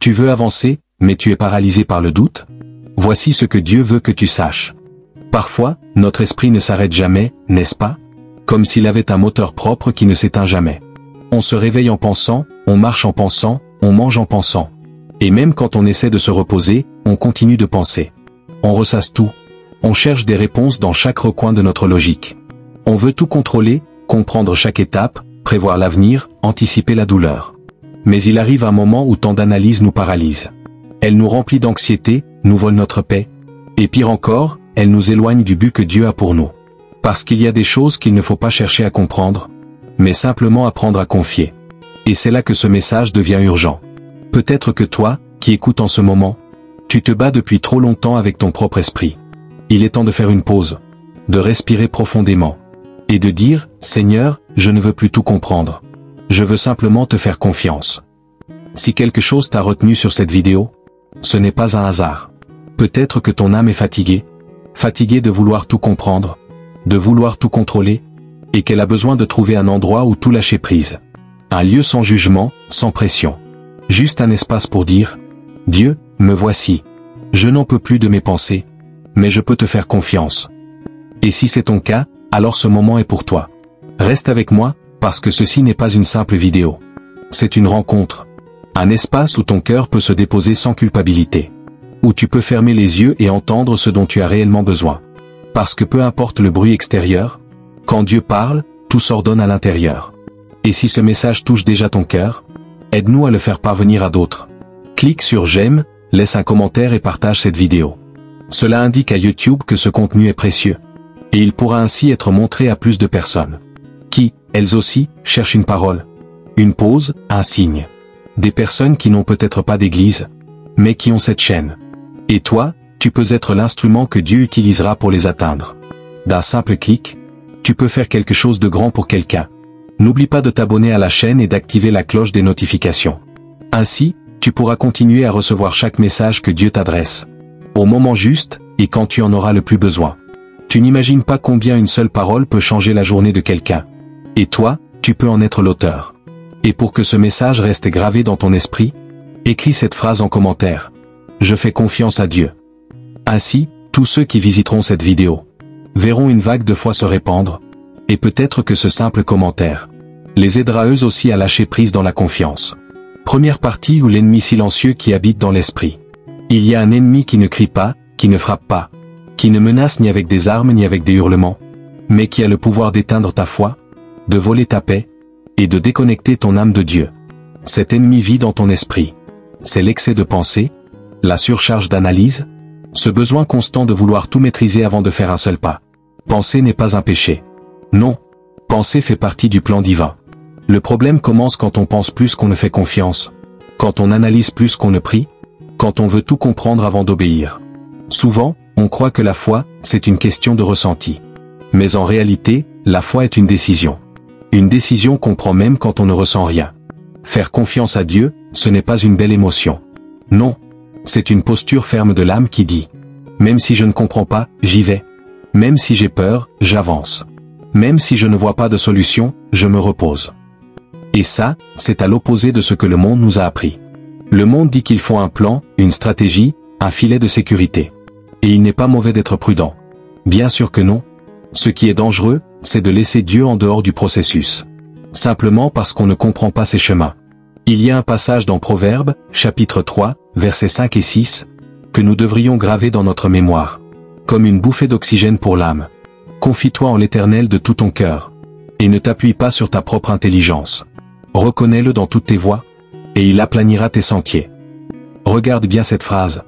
Tu veux avancer, mais tu es paralysé par le doute? Voici ce que Dieu veut que tu saches. Parfois, notre esprit ne s'arrête jamais, n'est-ce pas? Comme s'il avait un moteur propre qui ne s'éteint jamais. On se réveille en pensant, on marche en pensant, on mange en pensant. Et même quand on essaie de se reposer, on continue de penser. On ressasse tout. On cherche des réponses dans chaque recoin de notre logique. On veut tout contrôler, comprendre chaque étape, prévoir l'avenir, anticiper la douleur. Mais il arrive un moment où tant d'analyses nous paralyse. Elle nous remplit d'anxiété, nous vole notre paix. Et pire encore, elle nous éloigne du but que Dieu a pour nous. Parce qu'il y a des choses qu'il ne faut pas chercher à comprendre, mais simplement apprendre à confier. Et c'est là que ce message devient urgent. Peut-être que toi, qui écoutes en ce moment, tu te bats depuis trop longtemps avec ton propre esprit. Il est temps de faire une pause, de respirer profondément, et de dire, Seigneur, je ne veux plus tout comprendre. Je veux simplement te faire confiance. Si quelque chose t'a retenu sur cette vidéo, ce n'est pas un hasard. Peut-être que ton âme est fatiguée de vouloir tout comprendre, de vouloir tout contrôler, et qu'elle a besoin de trouver un endroit où tout lâcher prise. Un lieu sans jugement, sans pression. Juste un espace pour dire, Dieu, me voici. Je n'en peux plus de mes pensées, mais je peux te faire confiance. Et si c'est ton cas, alors ce moment est pour toi. Reste avec moi, parce que ceci n'est pas une simple vidéo. C'est une rencontre. Un espace où ton cœur peut se déposer sans culpabilité. Où tu peux fermer les yeux et entendre ce dont tu as réellement besoin. Parce que peu importe le bruit extérieur, quand Dieu parle, tout s'ordonne à l'intérieur. Et si ce message touche déjà ton cœur, aide-nous à le faire parvenir à d'autres. Clique sur j'aime, laisse un commentaire et partage cette vidéo. Cela indique à YouTube que ce contenu est précieux. Et il pourra ainsi être montré à plus de personnes. Qui, elles aussi, cherchent une parole. Une pause, un signe. Des personnes qui n'ont peut-être pas d'église, mais qui ont cette chaîne. Et toi, tu peux être l'instrument que Dieu utilisera pour les atteindre. D'un simple clic, tu peux faire quelque chose de grand pour quelqu'un. N'oublie pas de t'abonner à la chaîne et d'activer la cloche des notifications. Ainsi, tu pourras continuer à recevoir chaque message que Dieu t'adresse. Au moment juste, et quand tu en auras le plus besoin. Tu n'imagines pas combien une seule parole peut changer la journée de quelqu'un. Et toi, tu peux en être l'auteur. Et pour que ce message reste gravé dans ton esprit, écris cette phrase en commentaire. Je fais confiance à Dieu. Ainsi, tous ceux qui visiteront cette vidéo verront une vague de foi se répandre, et peut-être que ce simple commentaire les aidera eux aussi à lâcher prise dans la confiance. Première partie où l'ennemi silencieux qui habite dans l'esprit. Il y a un ennemi qui ne crie pas, qui ne frappe pas, qui ne menace ni avec des armes ni avec des hurlements, mais qui a le pouvoir d'éteindre ta foi, de voler ta paix, et de déconnecter ton âme de Dieu. Cet ennemi vit dans ton esprit. C'est l'excès de pensée, la surcharge d'analyse, ce besoin constant de vouloir tout maîtriser avant de faire un seul pas. Penser n'est pas un péché. Non, penser fait partie du plan divin. Le problème commence quand on pense plus qu'on ne fait confiance, quand on analyse plus qu'on ne prie, quand on veut tout comprendre avant d'obéir. Souvent, on croit que la foi, c'est une question de ressenti. Mais en réalité, la foi est une décision. Une décision qu'on prend même quand on ne ressent rien. Faire confiance à Dieu, ce n'est pas une belle émotion. Non. C'est une posture ferme de l'âme qui dit « Même si je ne comprends pas, j'y vais. Même si j'ai peur, j'avance. Même si je ne vois pas de solution, je me repose. » Et ça, c'est à l'opposé de ce que le monde nous a appris. Le monde dit qu'il faut un plan, une stratégie, un filet de sécurité. Et il n'est pas mauvais d'être prudent. Bien sûr que non. Ce qui est dangereux, c'est de laisser Dieu en dehors du processus. Simplement parce qu'on ne comprend pas ses chemins. Il y a un passage dans Proverbes, chapitre 3, versets 5 et 6, que nous devrions graver dans notre mémoire. Comme une bouffée d'oxygène pour l'âme. Confie-toi en l'Éternel de tout ton cœur. Et ne t'appuie pas sur ta propre intelligence. Reconnais-le dans toutes tes voies, et il aplanira tes sentiers. Regarde bien cette phrase.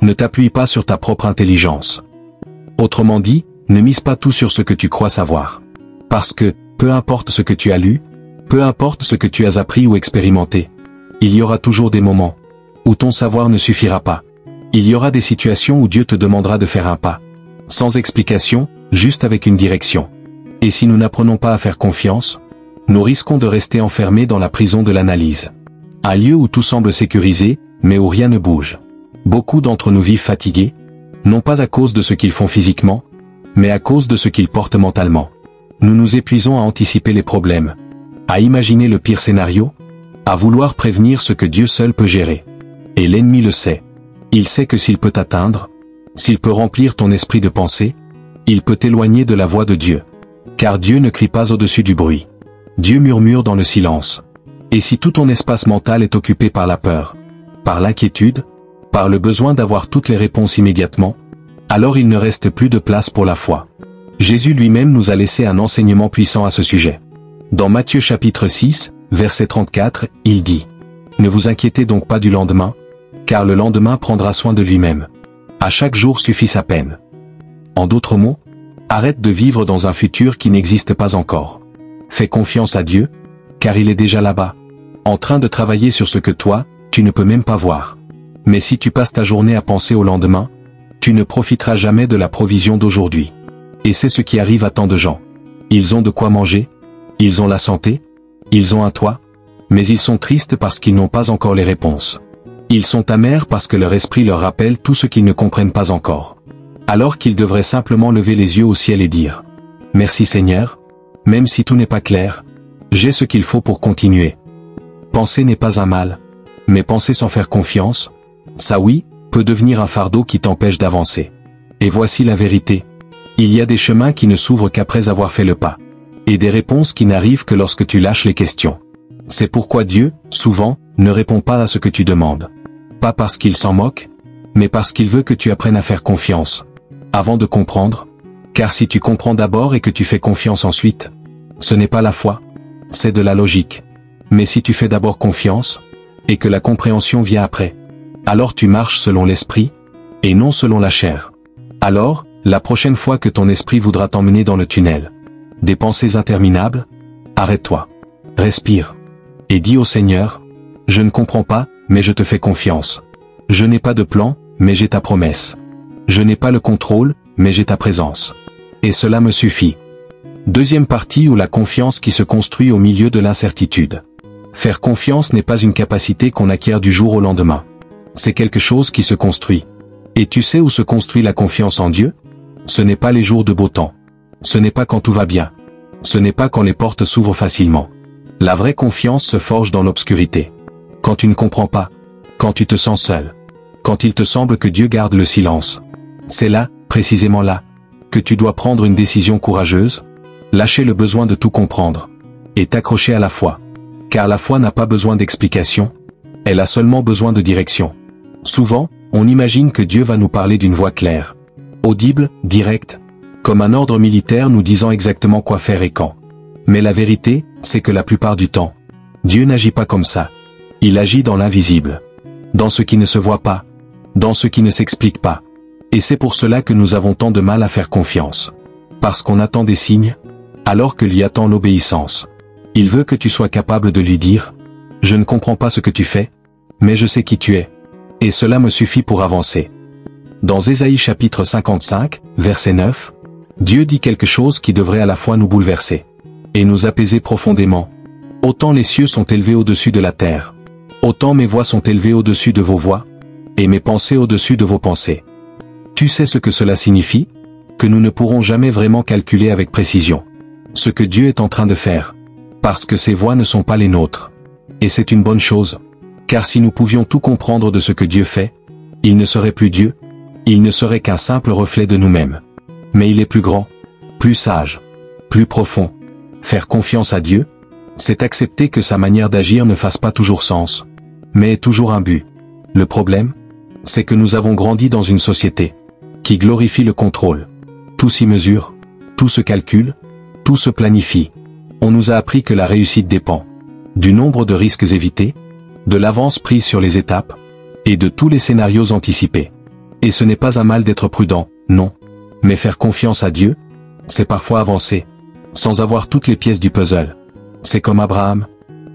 Ne t'appuie pas sur ta propre intelligence. Autrement dit, ne mise pas tout sur ce que tu crois savoir. Parce que, peu importe ce que tu as lu, peu importe ce que tu as appris ou expérimenté, il y aura toujours des moments où ton savoir ne suffira pas. Il y aura des situations où Dieu te demandera de faire un pas. Sans explication, juste avec une direction. Et si nous n'apprenons pas à faire confiance, nous risquons de rester enfermés dans la prison de l'analyse. Un lieu où tout semble sécurisé, mais où rien ne bouge. Beaucoup d'entre nous vivent fatigués, non pas à cause de ce qu'ils font physiquement, mais à cause de ce qu'ils portent mentalement. Nous nous épuisons à anticiper les problèmes, à imaginer le pire scénario, à vouloir prévenir ce que Dieu seul peut gérer. Et l'ennemi le sait. Il sait que s'il peut t'atteindre, s'il peut remplir ton esprit de pensée, il peut t'éloigner de la voix de Dieu. Car Dieu ne crie pas au-dessus du bruit. Dieu murmure dans le silence. Et si tout ton espace mental est occupé par la peur, par l'inquiétude, par le besoin d'avoir toutes les réponses immédiatement, alors il ne reste plus de place pour la foi. Jésus lui-même nous a laissé un enseignement puissant à ce sujet. Dans Matthieu chapitre 6, verset 34, il dit « Ne vous inquiétez donc pas du lendemain, car le lendemain prendra soin de lui-même. À chaque jour suffit sa peine. » En d'autres mots, arrête de vivre dans un futur qui n'existe pas encore. Fais confiance à Dieu, car il est déjà là-bas, en train de travailler sur ce que toi, tu ne peux même pas voir. Mais si tu passes ta journée à penser au lendemain, tu ne profiteras jamais de la provision d'aujourd'hui. Et c'est ce qui arrive à tant de gens. Ils ont de quoi manger, ils ont la santé, ils ont un toit, mais ils sont tristes parce qu'ils n'ont pas encore les réponses. Ils sont amers parce que leur esprit leur rappelle tout ce qu'ils ne comprennent pas encore. Alors qu'ils devraient simplement lever les yeux au ciel et dire « Merci Seigneur, même si tout n'est pas clair, j'ai ce qu'il faut pour continuer. » Penser n'est pas un mal, mais penser sans faire confiance, ça oui, peut devenir un fardeau qui t'empêche d'avancer. Et voici la vérité. Il y a des chemins qui ne s'ouvrent qu'après avoir fait le pas. Et des réponses qui n'arrivent que lorsque tu lâches les questions. C'est pourquoi Dieu, souvent, ne répond pas à ce que tu demandes. Pas parce qu'il s'en moque, mais parce qu'il veut que tu apprennes à faire confiance. Avant de comprendre, car si tu comprends d'abord et que tu fais confiance ensuite, ce n'est pas la foi, c'est de la logique. Mais si tu fais d'abord confiance, et que la compréhension vient après, alors tu marches selon l'esprit, et non selon la chair. Alors, la prochaine fois que ton esprit voudra t'emmener dans le tunnel, des pensées interminables, arrête-toi, respire, et dis au Seigneur, je ne comprends pas, mais je te fais confiance. Je n'ai pas de plan, mais j'ai ta promesse. Je n'ai pas le contrôle, mais j'ai ta présence. Et cela me suffit. Deuxième partie où la confiance qui se construit au milieu de l'incertitude. Faire confiance n'est pas une capacité qu'on acquiert du jour au lendemain. C'est quelque chose qui se construit. Et tu sais où se construit la confiance en Dieu? Ce n'est pas les jours de beau temps. Ce n'est pas quand tout va bien. Ce n'est pas quand les portes s'ouvrent facilement. La vraie confiance se forge dans l'obscurité. Quand tu ne comprends pas. Quand tu te sens seul. Quand il te semble que Dieu garde le silence. C'est là, précisément là, que tu dois prendre une décision courageuse, lâcher le besoin de tout comprendre, et t'accrocher à la foi. Car la foi n'a pas besoin d'explication, elle a seulement besoin de direction. Souvent, on imagine que Dieu va nous parler d'une voix claire, audible, directe, comme un ordre militaire nous disant exactement quoi faire et quand. Mais la vérité, c'est que la plupart du temps, Dieu n'agit pas comme ça. Il agit dans l'invisible, dans ce qui ne se voit pas, dans ce qui ne s'explique pas. Et c'est pour cela que nous avons tant de mal à faire confiance. Parce qu'on attend des signes, alors que lui attend l'obéissance. Il veut que tu sois capable de lui dire « Je ne comprends pas ce que tu fais, mais je sais qui tu es. Et cela me suffit pour avancer. » Dans Ésaïe chapitre 55, verset 9, Dieu dit quelque chose qui devrait à la fois nous bouleverser et nous apaiser profondément. « Autant les cieux sont élevés au-dessus de la terre, autant mes voix sont élevées au-dessus de vos voix, et mes pensées au-dessus de vos pensées. » Tu sais ce que cela signifie? Que nous ne pourrons jamais vraiment calculer avec précision ce que Dieu est en train de faire, parce que ses voies ne sont pas les nôtres. Et c'est une bonne chose, car si nous pouvions tout comprendre de ce que Dieu fait, il ne serait plus Dieu, il ne serait qu'un simple reflet de nous-mêmes. Mais il est plus grand, plus sage, plus profond. Faire confiance à Dieu, c'est accepter que sa manière d'agir ne fasse pas toujours sens, mais ait toujours un but. Le problème, c'est que nous avons grandi dans une société qui glorifie le contrôle. Tout s'y mesure, tout se calcule, tout se planifie. On nous a appris que la réussite dépend du nombre de risques évités, de l'avance prise sur les étapes, et de tous les scénarios anticipés. Et ce n'est pas un mal d'être prudent, non. Mais faire confiance à Dieu, c'est parfois avancer, sans avoir toutes les pièces du puzzle. C'est comme Abraham,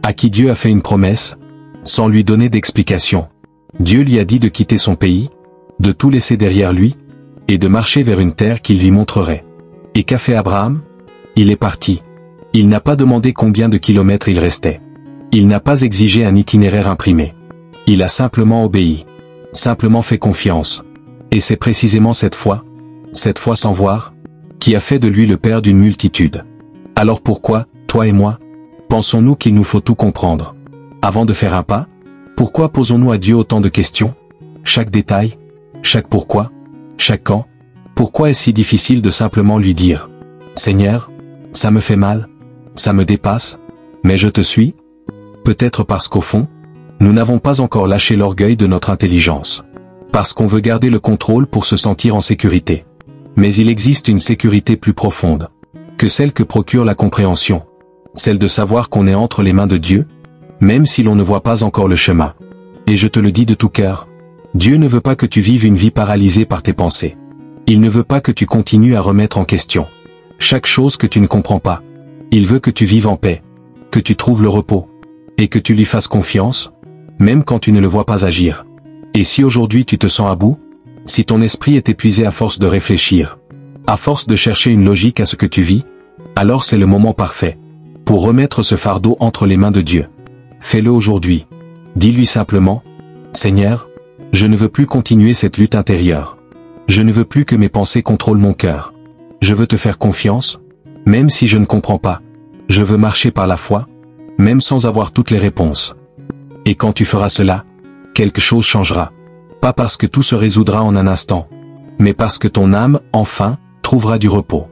à qui Dieu a fait une promesse, sans lui donner d'explication. Dieu lui a dit de quitter son pays, de tout laisser derrière lui, et de marcher vers une terre qu'il lui montrerait. Et qu'a fait Abraham? Il est parti. Il n'a pas demandé combien de kilomètres il restait. Il n'a pas exigé un itinéraire imprimé. Il a simplement obéi. Simplement fait confiance. Et c'est précisément cette foi sans voir, qui a fait de lui le père d'une multitude. Alors pourquoi, toi et moi, pensons-nous qu'il nous faut tout comprendre? Avant de faire un pas, Pourquoi posons-nous à Dieu autant de questions? Chaque détail? Chaque pourquoi? Chaque quand? Pourquoi est-ce si difficile de simplement lui dire « Seigneur, ça me fait mal, ça me dépasse, mais je te suis ?» Peut-être parce qu'au fond, nous n'avons pas encore lâché l'orgueil de notre intelligence. Parce qu'on veut garder le contrôle pour se sentir en sécurité. Mais il existe une sécurité plus profonde que celle que procure la compréhension. Celle de savoir qu'on est entre les mains de Dieu, même si l'on ne voit pas encore le chemin. Et je te le dis de tout cœur, Dieu ne veut pas que tu vives une vie paralysée par tes pensées. Il ne veut pas que tu continues à remettre en question chaque chose que tu ne comprends pas. Il veut que tu vives en paix, que tu trouves le repos, et que tu lui fasses confiance, même quand tu ne le vois pas agir. Et si aujourd'hui tu te sens à bout, si ton esprit est épuisé à force de réfléchir, à force de chercher une logique à ce que tu vis, alors c'est le moment parfait pour remettre ce fardeau entre les mains de Dieu. Fais-le aujourd'hui. Dis-lui simplement, « Seigneur, je ne veux plus continuer cette lutte intérieure. Je ne veux plus que mes pensées contrôlent mon cœur. Je veux te faire confiance, même si je ne comprends pas. Je veux marcher par la foi, même sans avoir toutes les réponses. » Et quand tu feras cela, quelque chose changera. Pas parce que tout se résoudra en un instant, mais parce que ton âme, enfin, trouvera du repos.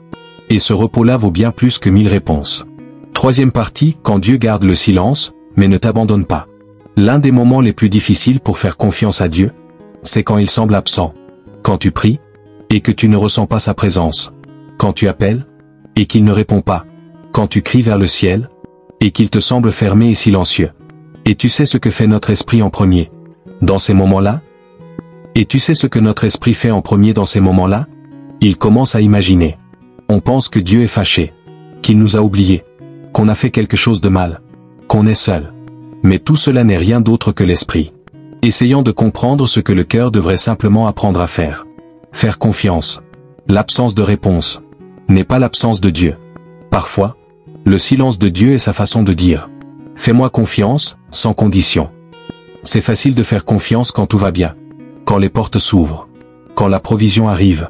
Et ce repos-là vaut bien plus que 1000 réponses. Troisième partie, quand Dieu garde le silence, mais ne t'abandonne pas. L'un des moments les plus difficiles pour faire confiance à Dieu, c'est quand il semble absent. Quand tu pries, et que tu ne ressens pas sa présence. Quand tu appelles, et qu'il ne répond pas. Quand tu cries vers le ciel, et qu'il te semble fermé et silencieux. Et tu sais ce que fait notre esprit en premier dans ces moments-là? Et tu sais ce que notre esprit fait en premier dans ces moments-là? Il commence à imaginer. On pense que Dieu est fâché, qu'il nous a oubliés, qu'on a fait quelque chose de mal, qu'on est seul. Mais tout cela n'est rien d'autre que l'esprit, essayant de comprendre ce que le cœur devrait simplement apprendre à faire. Faire confiance. L'absence de réponse n'est pas l'absence de Dieu. Parfois, le silence de Dieu est sa façon de dire « Fais-moi confiance, sans condition ». C'est facile de faire confiance quand tout va bien, quand les portes s'ouvrent, quand la provision arrive.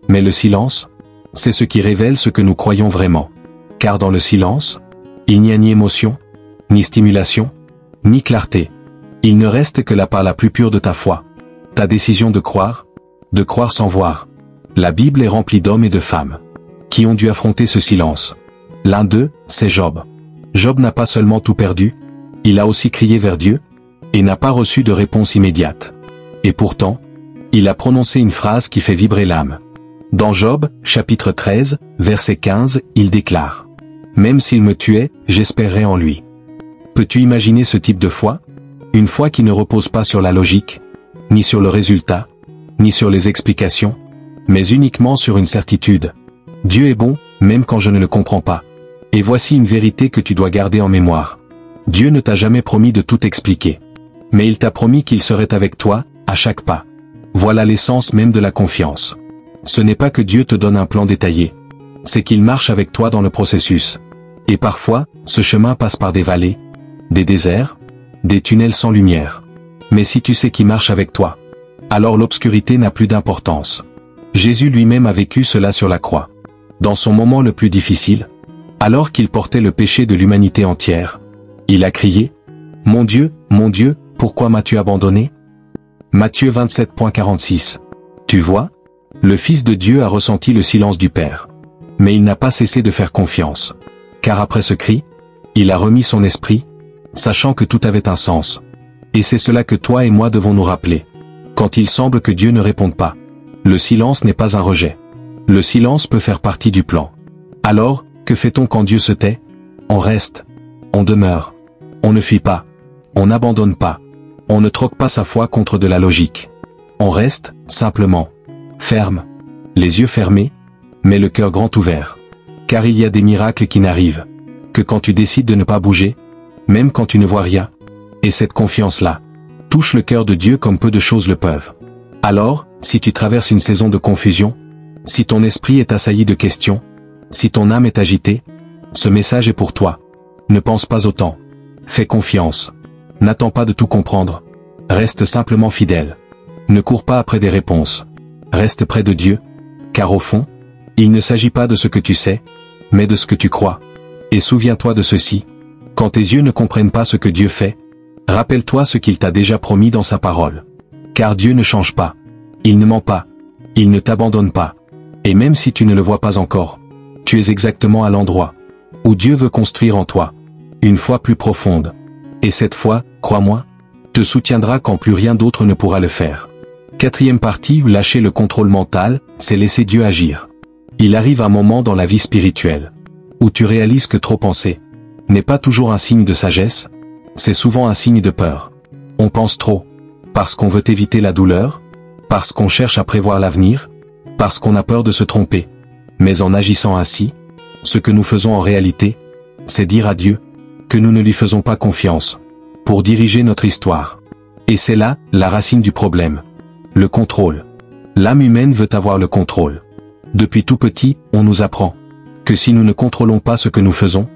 Mais le silence, c'est ce qui révèle ce que nous croyons vraiment. Car dans le silence, il n'y a ni émotion, ni stimulation, ni clarté. Il ne reste que la part la plus pure de ta foi. Ta décision de croire sans voir. La Bible est remplie d'hommes et de femmes qui ont dû affronter ce silence. L'un d'eux, c'est Job. Job n'a pas seulement tout perdu, il a aussi crié vers Dieu, et n'a pas reçu de réponse immédiate. Et pourtant, il a prononcé une phrase qui fait vibrer l'âme. Dans Job, chapitre 13, verset 15, il déclare « Même s'il me tuait, j'espérerais en lui ». Peux-tu imaginer ce type de foi? Une foi qui ne repose pas sur la logique, ni sur le résultat, ni sur les explications, mais uniquement sur une certitude. Dieu est bon, même quand je ne le comprends pas. Et voici une vérité que tu dois garder en mémoire. Dieu ne t'a jamais promis de tout expliquer. Mais il t'a promis qu'il serait avec toi, à chaque pas. Voilà l'essence même de la confiance. Ce n'est pas que Dieu te donne un plan détaillé. C'est qu'il marche avec toi dans le processus. Et parfois, ce chemin passe par des vallées, des déserts, des tunnels sans lumière. Mais si tu sais qu'il marche avec toi, alors l'obscurité n'a plus d'importance. Jésus lui-même a vécu cela sur la croix. Dans son moment le plus difficile, alors qu'il portait le péché de l'humanité entière, il a crié « Mon Dieu, pourquoi m'as-tu abandonné ?» Matthieu 27.46. Tu vois, le Fils de Dieu a ressenti le silence du Père. Mais il n'a pas cessé de faire confiance. Car après ce cri, il a remis son esprit, sachant que tout avait un sens. Et c'est cela que toi et moi devons nous rappeler. Quand il semble que Dieu ne réponde pas, le silence n'est pas un rejet. Le silence peut faire partie du plan. Alors, que fait-on quand Dieu se tait? On reste. On demeure. On ne fuit pas. On n'abandonne pas. On ne troque pas sa foi contre de la logique. On reste, simplement, ferme, les yeux fermés, mais le cœur grand ouvert. Car il y a des miracles qui n'arrivent que quand tu décides de ne pas bouger, même quand tu ne vois rien. Et cette confiance-là touche le cœur de Dieu comme peu de choses le peuvent. Alors, si tu traverses une saison de confusion, si ton esprit est assailli de questions, si ton âme est agitée, ce message est pour toi. Ne pense pas autant. Fais confiance. N'attends pas de tout comprendre. Reste simplement fidèle. Ne cours pas après des réponses. Reste près de Dieu, car au fond, il ne s'agit pas de ce que tu sais, mais de ce que tu crois. Et souviens-toi de ceci. Quand tes yeux ne comprennent pas ce que Dieu fait, Rappelle-toi ce qu'il t'a déjà promis dans sa parole. Car Dieu ne change pas. Il ne ment pas. Il ne t'abandonne pas. Et même si tu ne le vois pas encore, tu es exactement à l'endroit où Dieu veut construire en toi une foi plus profonde. Et cette foi, crois-moi, te soutiendra quand plus rien d'autre ne pourra le faire. Quatrième partie, lâcher le contrôle mental, c'est laisser Dieu agir. Il arrive un moment dans la vie spirituelle où tu réalises que trop penser n'est pas toujours un signe de sagesse, c'est souvent un signe de peur. On pense trop, parce qu'on veut éviter la douleur, parce qu'on cherche à prévoir l'avenir, parce qu'on a peur de se tromper. Mais en agissant ainsi, ce que nous faisons en réalité, c'est dire à Dieu que nous ne lui faisons pas confiance pour diriger notre histoire. Et c'est là la racine du problème. Le contrôle. L'âme humaine veut avoir le contrôle. Depuis tout petit, on nous apprend que si nous ne contrôlons pas ce que nous faisons,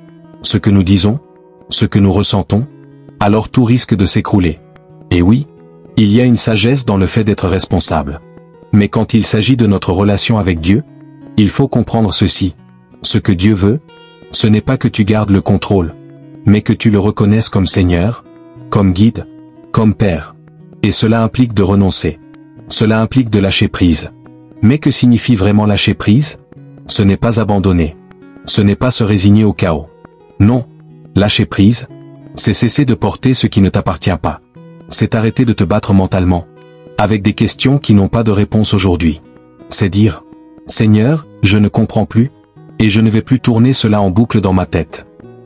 ce que nous disons, ce que nous ressentons, alors tout risque de s'écrouler. Et oui, il y a une sagesse dans le fait d'être responsable. Mais quand il s'agit de notre relation avec Dieu, il faut comprendre ceci. Ce que Dieu veut, ce n'est pas que tu gardes le contrôle, mais que tu le reconnaisses comme Seigneur, comme guide, comme Père. Et cela implique de renoncer. Cela implique de lâcher prise. Mais que signifie vraiment lâcher prise? Ce n'est pas abandonner. Ce n'est pas se résigner au chaos. Non. Lâcher prise, c'est cesser de porter ce qui ne t'appartient pas. C'est arrêter de te battre mentalement avec des questions qui n'ont pas de réponse aujourd'hui. C'est dire, Seigneur, je ne comprends plus, et je ne vais plus tourner cela en boucle dans ma tête.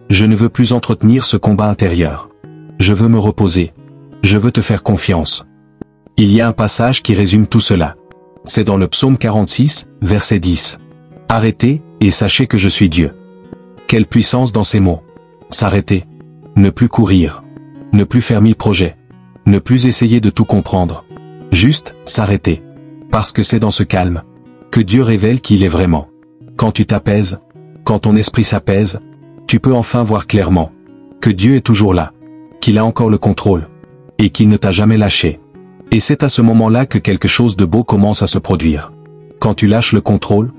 Je ne veux plus entretenir ce combat intérieur. Je veux me reposer. Je veux te faire confiance. Il y a un passage qui résume tout cela. C'est dans le psaume 46, verset 10. Arrêtez, et sachez que je suis Dieu. Quelle puissance dans ces mots. S'arrêter. Ne plus courir. Ne plus faire 1000 projets. Ne plus essayer de tout comprendre. Juste, s'arrêter. Parce que c'est dans ce calme que Dieu révèle qui il est vraiment. Quand tu t'apaises, quand ton esprit s'apaise, tu peux enfin voir clairement que Dieu est toujours là, qu'il a encore le contrôle, et qu'il ne t'a jamais lâché. Et c'est à ce moment-là que quelque chose de beau commence à se produire. Quand tu lâches le contrôle,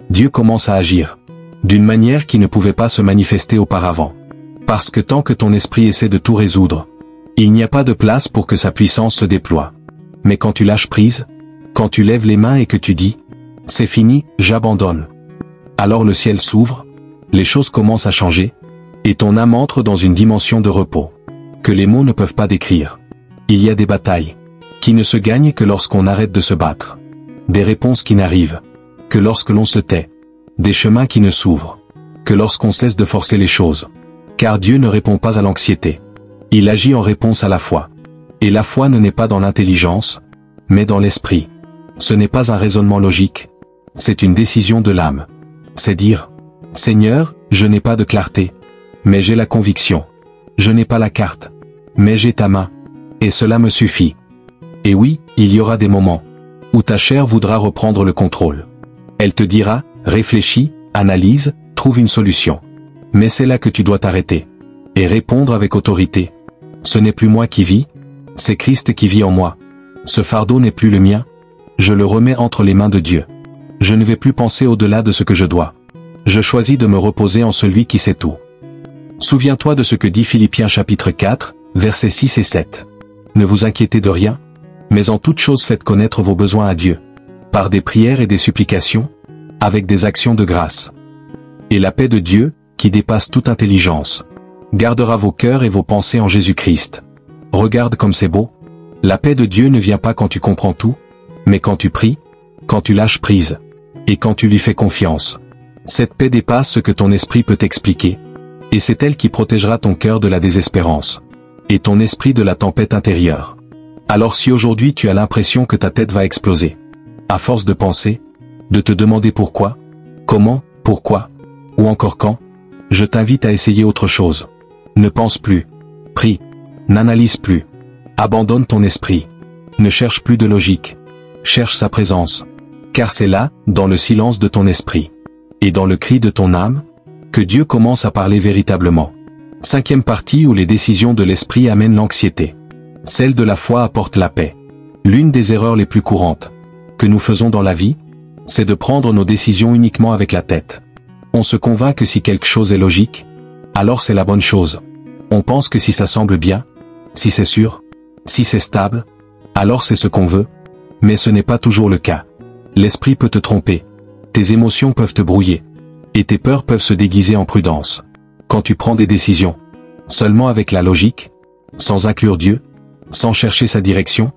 Dieu commence à agir, d'une manière qui ne pouvait pas se manifester auparavant. Parce que tant que ton esprit essaie de tout résoudre, il n'y a pas de place pour que sa puissance se déploie. Mais quand tu lâches prise, quand tu lèves les mains et que tu dis « C'est fini, j'abandonne », alors le ciel s'ouvre, les choses commencent à changer, et ton âme entre dans une dimension de repos que les mots ne peuvent pas décrire. Il y a des batailles qui ne se gagnent que lorsqu'on arrête de se battre, des réponses qui n'arrivent que lorsque l'on se tait, des chemins qui ne s'ouvrent que lorsqu'on cesse de forcer les choses. Car Dieu ne répond pas à l'anxiété. Il agit en réponse à la foi. Et la foi ne naît pas dans l'intelligence, mais dans l'esprit. Ce n'est pas un raisonnement logique, c'est une décision de l'âme. C'est dire, Seigneur, je n'ai pas de clarté, mais j'ai la conviction. Je n'ai pas la carte, mais j'ai ta main. Et cela me suffit. Et oui, il y aura des moments où ta chair voudra reprendre le contrôle. Elle te dira, réfléchis, analyse, trouve une solution. Mais c'est là que tu dois t'arrêter et répondre avec autorité. Ce n'est plus moi qui vis, c'est Christ qui vit en moi. Ce fardeau n'est plus le mien, je le remets entre les mains de Dieu. Je ne vais plus penser au-delà de ce que je dois. Je choisis de me reposer en celui qui sait tout. Souviens-toi de ce que dit Philippiens chapitre 4, versets 6 et 7. Ne vous inquiétez de rien, mais en toute chose faites connaître vos besoins à Dieu, par des prières et des supplications, avec des actions de grâce. Et la paix de Dieu, qui dépasse toute intelligence, gardera vos cœurs et vos pensées en Jésus-Christ. Regarde comme c'est beau. La paix de Dieu ne vient pas quand tu comprends tout, mais quand tu pries, quand tu lâches prise, et quand tu lui fais confiance. Cette paix dépasse ce que ton esprit peut expliquer, et c'est elle qui protégera ton cœur de la désespérance, et ton esprit de la tempête intérieure. Alors si aujourd'hui tu as l'impression que ta tête va exploser, à force de penser, de te demander pourquoi, comment, pourquoi, ou encore quand, je t'invite à essayer autre chose. Ne pense plus. Prie. N'analyse plus. Abandonne ton esprit. Ne cherche plus de logique. Cherche sa présence. Car c'est là, dans le silence de ton esprit, et dans le cri de ton âme, que Dieu commence à parler véritablement. Cinquième partie où les décisions de l'esprit amènent l'anxiété. Celle de la foi apporte la paix. L'une des erreurs les plus courantes que nous faisons dans la vie, c'est de prendre nos décisions uniquement avec la tête. On se convainc que si quelque chose est logique, alors c'est la bonne chose. On pense que si ça semble bien, Si c'est sûr, si c'est stable, alors c'est ce qu'on veut, mais ce n'est pas toujours le cas. L'esprit peut te tromper, tes émotions peuvent te brouiller, et tes peurs peuvent se déguiser en prudence. Quand tu prends des décisions, seulement avec la logique, sans inclure Dieu, sans chercher sa direction,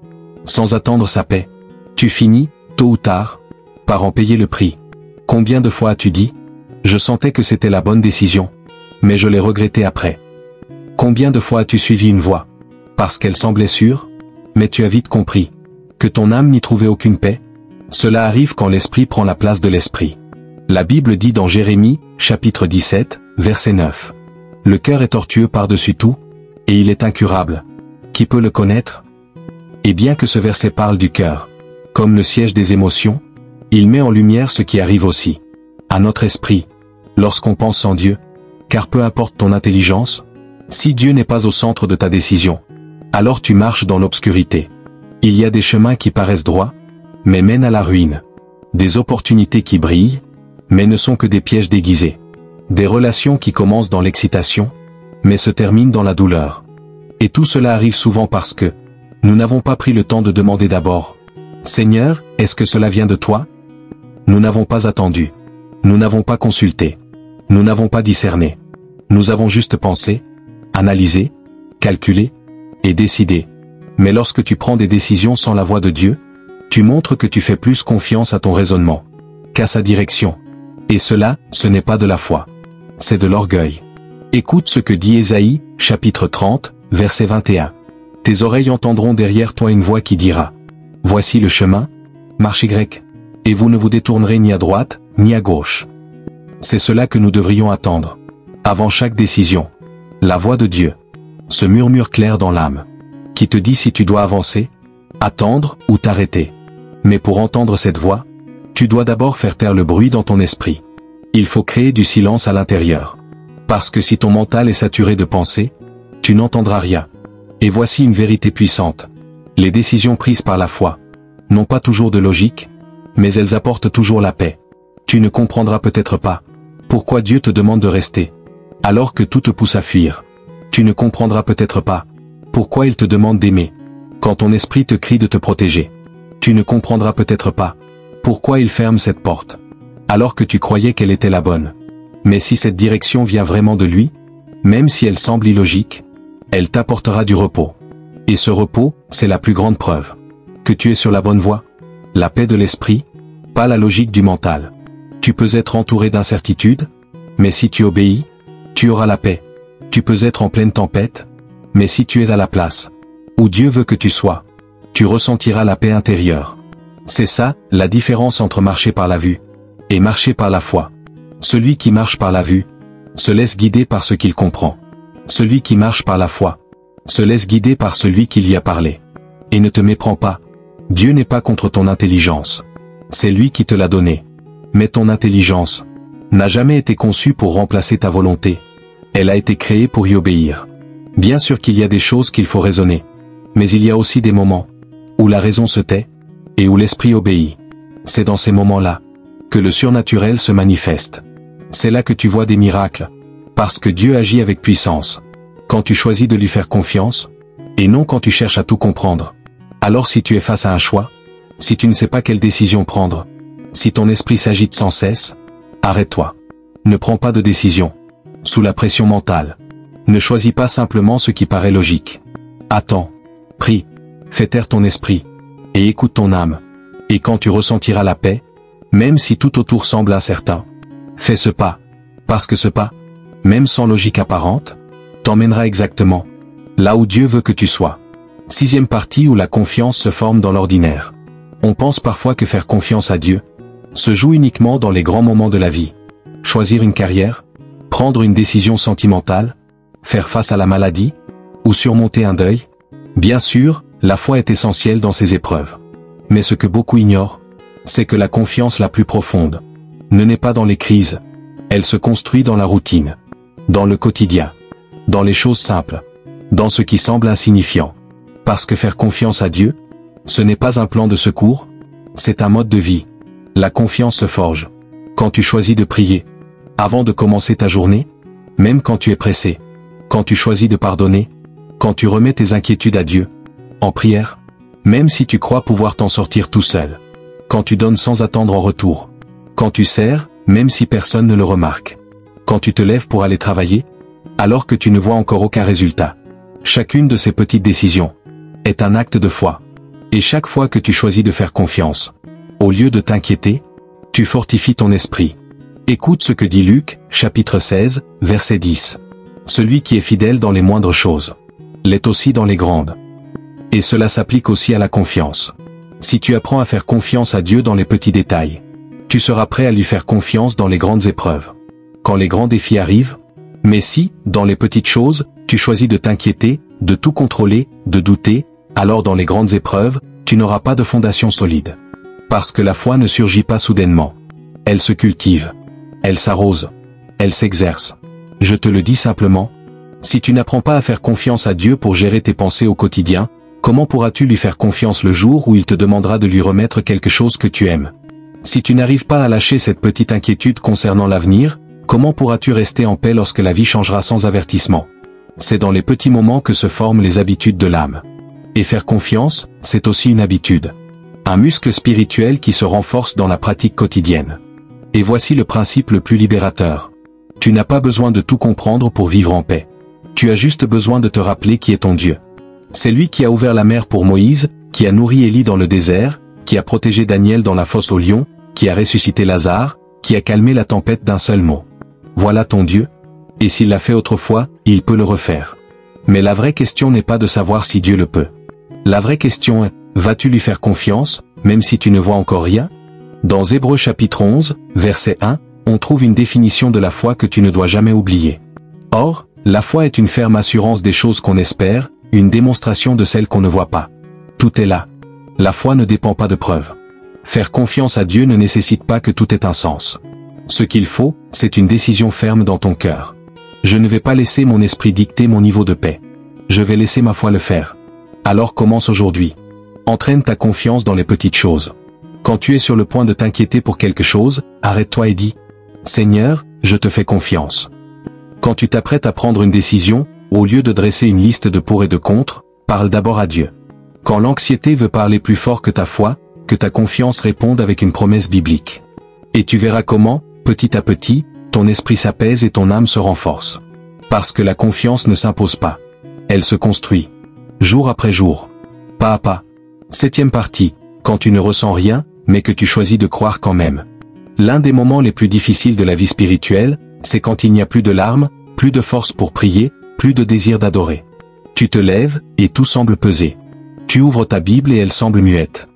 sans attendre sa paix, tu finis, tôt ou tard, par en payer le prix. Combien de fois as-tu dit « Je sentais que c'était la bonne décision, mais je l'ai regretté après ». Combien de fois as-tu suivi une voie, parce qu'elle semblait sûre, mais tu as vite compris que ton âme n'y trouvait aucune paix? Cela arrive quand l'esprit prend la place de l'esprit. La Bible dit dans Jérémie, chapitre 17, verset 9. Le cœur est tortueux par-dessus tout, et il est incurable. Qui peut le connaître? Et bien que ce verset parle du cœur, comme le siège des émotions, il met en lumière ce qui arrive aussi à notre esprit, lorsqu'on pense en Dieu, car peu importe ton intelligence, si Dieu n'est pas au centre de ta décision, alors tu marches dans l'obscurité. Il y a des chemins qui paraissent droits, mais mènent à la ruine. Des opportunités qui brillent, mais ne sont que des pièges déguisés. Des relations qui commencent dans l'excitation, mais se terminent dans la douleur. Et tout cela arrive souvent parce que nous n'avons pas pris le temps de demander d'abord « Seigneur, est-ce que cela vient de toi ?» Nous n'avons pas attendu. Nous n'avons pas consulté. Nous n'avons pas discerné. Nous avons juste pensé, analysé, calculé et décidé. Mais lorsque tu prends des décisions sans la voix de Dieu, tu montres que tu fais plus confiance à ton raisonnement qu'à sa direction. Et cela, ce n'est pas de la foi. C'est de l'orgueil. Écoute ce que dit Ésaïe, chapitre 30, verset 21. Tes oreilles entendront derrière toi une voix qui dira « Voici le chemin, marchez grec, et vous ne vous détournerez ni à droite, ni à gauche. » C'est cela que nous devrions attendre. Avant chaque décision, la voix de Dieu, ce murmure clair dans l'âme, qui te dit si tu dois avancer, attendre ou t'arrêter. Mais pour entendre cette voix, tu dois d'abord faire taire le bruit dans ton esprit. Il faut créer du silence à l'intérieur. Parce que si ton mental est saturé de pensées, tu n'entendras rien. Et voici une vérité puissante. Les décisions prises par la foi n'ont pas toujours de logique, mais elles apportent toujours la paix. Tu ne comprendras peut-être pas pourquoi Dieu te demande de rester, alors que tout te pousse à fuir. Tu ne comprendras peut-être pas pourquoi il te demande d'aimer, quand ton esprit te crie de te protéger. Tu ne comprendras peut-être pas pourquoi il ferme cette porte, alors que tu croyais qu'elle était la bonne. Mais si cette direction vient vraiment de lui, même si elle semble illogique, elle t'apportera du repos. Et ce repos, c'est la plus grande preuve que tu es sur la bonne voie. La paix de l'esprit, pas la logique du mental. Tu peux être entouré d'incertitudes, mais si tu obéis, tu auras la paix. Tu peux être en pleine tempête, mais si tu es à la place où Dieu veut que tu sois, tu ressentiras la paix intérieure. C'est ça, la différence entre marcher par la vue et marcher par la foi. Celui qui marche par la vue se laisse guider par ce qu'il comprend. Celui qui marche par la foi se laisse guider par celui qui lui a parlé. Et ne te méprends pas. Dieu n'est pas contre ton intelligence. C'est lui qui te l'a donnée. Mais ton intelligence n'a jamais été conçue pour remplacer ta volonté. Elle a été créée pour y obéir. Bien sûr qu'il y a des choses qu'il faut raisonner. Mais il y a aussi des moments où la raison se tait et où l'esprit obéit. C'est dans ces moments-là que le surnaturel se manifeste. C'est là que tu vois des miracles. Parce que Dieu agit avec puissance. Quand tu choisis de lui faire confiance, et non quand tu cherches à tout comprendre. Alors si tu es face à un choix, si tu ne sais pas quelle décision prendre, si ton esprit s'agite sans cesse, arrête-toi. Ne prends pas de décision sous la pression mentale. Ne choisis pas simplement ce qui paraît logique. Attends, prie, fais taire ton esprit, et écoute ton âme. Et quand tu ressentiras la paix, même si tout autour semble incertain, fais ce pas, parce que ce pas, même sans logique apparente, t'emmènera exactement là où Dieu veut que tu sois. 6e partie où la confiance se forme dans l'ordinaire. On pense parfois que faire confiance à Dieu se joue uniquement dans les grands moments de la vie. Choisir une carrière, prendre une décision sentimentale, faire face à la maladie, ou surmonter un deuil. Bien sûr, la foi est essentielle dans ces épreuves. Mais ce que beaucoup ignorent, c'est que la confiance la plus profonde ne naît pas dans les crises. Elle se construit dans la routine, dans le quotidien, dans les choses simples, dans ce qui semble insignifiant. Parce que faire confiance à Dieu, ce n'est pas un plan de secours, c'est un mode de vie. La confiance se forge quand tu choisis de prier avant de commencer ta journée, même quand tu es pressé, quand tu choisis de pardonner, Quand tu remets tes inquiétudes à Dieu, en prière, même si tu crois pouvoir t'en sortir tout seul. Quand tu donnes sans attendre en retour. Quand tu sers, même si personne ne le remarque. Quand tu te lèves pour aller travailler, alors que tu ne vois encore aucun résultat. Chacune de ces petites décisions est un acte de foi. Et chaque fois que tu choisis de faire confiance, au lieu de t'inquiéter, tu fortifies ton esprit. Écoute ce que dit Luc, chapitre 16, verset 10. Celui qui est fidèle dans les moindres choses l'est aussi dans les grandes. Et cela s'applique aussi à la confiance. Si tu apprends à faire confiance à Dieu dans les petits détails, tu seras prêt à lui faire confiance dans les grandes épreuves. Quand les grands défis arrivent, mais si, dans les petites choses, tu choisis de t'inquiéter, de tout contrôler, de douter, alors dans les grandes épreuves, tu n'auras pas de fondation solide. Parce que la foi ne surgit pas soudainement. Elle se cultive. Elle s'arrose. Elle s'exerce. Je te le dis simplement. Si tu n'apprends pas à faire confiance à Dieu pour gérer tes pensées au quotidien, comment pourras-tu lui faire confiance le jour où il te demandera de lui remettre quelque chose que tu aimes? Si tu n'arrives pas à lâcher cette petite inquiétude concernant l'avenir, comment pourras-tu rester en paix lorsque la vie changera sans avertissement? C'est dans les petits moments que se forment les habitudes de l'âme. Et faire confiance, c'est aussi une habitude. Un muscle spirituel qui se renforce dans la pratique quotidienne. Et voici le principe le plus libérateur. Tu n'as pas besoin de tout comprendre pour vivre en paix. Tu as juste besoin de te rappeler qui est ton Dieu. C'est lui qui a ouvert la mer pour Moïse, qui a nourri Élie dans le désert, qui a protégé Daniel dans la fosse aux lions, qui a ressuscité Lazare, qui a calmé la tempête d'un seul mot. Voilà ton Dieu. Et s'il l'a fait autrefois, il peut le refaire. Mais la vraie question n'est pas de savoir si Dieu le peut. La vraie question est, vas-tu lui faire confiance, même si tu ne vois encore rien? Dans Hébreux chapitre 11, verset 1, on trouve une définition de la foi que tu ne dois jamais oublier. Or, la foi est une ferme assurance des choses qu'on espère, une démonstration de celles qu'on ne voit pas. Tout est là. La foi ne dépend pas de preuves. Faire confiance à Dieu ne nécessite pas que tout ait un sens. Ce qu'il faut, c'est une décision ferme dans ton cœur. Je ne vais pas laisser mon esprit dicter mon niveau de paix. Je vais laisser ma foi le faire. Alors commence aujourd'hui. Entraîne ta confiance dans les petites choses. Quand tu es sur le point de t'inquiéter pour quelque chose, arrête-toi et dis « Seigneur, je te fais confiance ». Quand tu t'apprêtes à prendre une décision, au lieu de dresser une liste de pour et de contre, parle d'abord à Dieu. Quand l'anxiété veut parler plus fort que ta foi, que ta confiance réponde avec une promesse biblique. Et tu verras comment, petit à petit, ton esprit s'apaise et ton âme se renforce. Parce que la confiance ne s'impose pas. Elle se construit. Jour après jour. Pas à pas. 7e partie. Quand tu ne ressens rien, mais que tu choisis de croire quand même. L'un des moments les plus difficiles de la vie spirituelle, c'est quand il n'y a plus de larmes, plus de force pour prier, plus de désir d'adorer. Tu te lèves, et tout semble peser. Tu ouvres ta Bible et elle semble muette.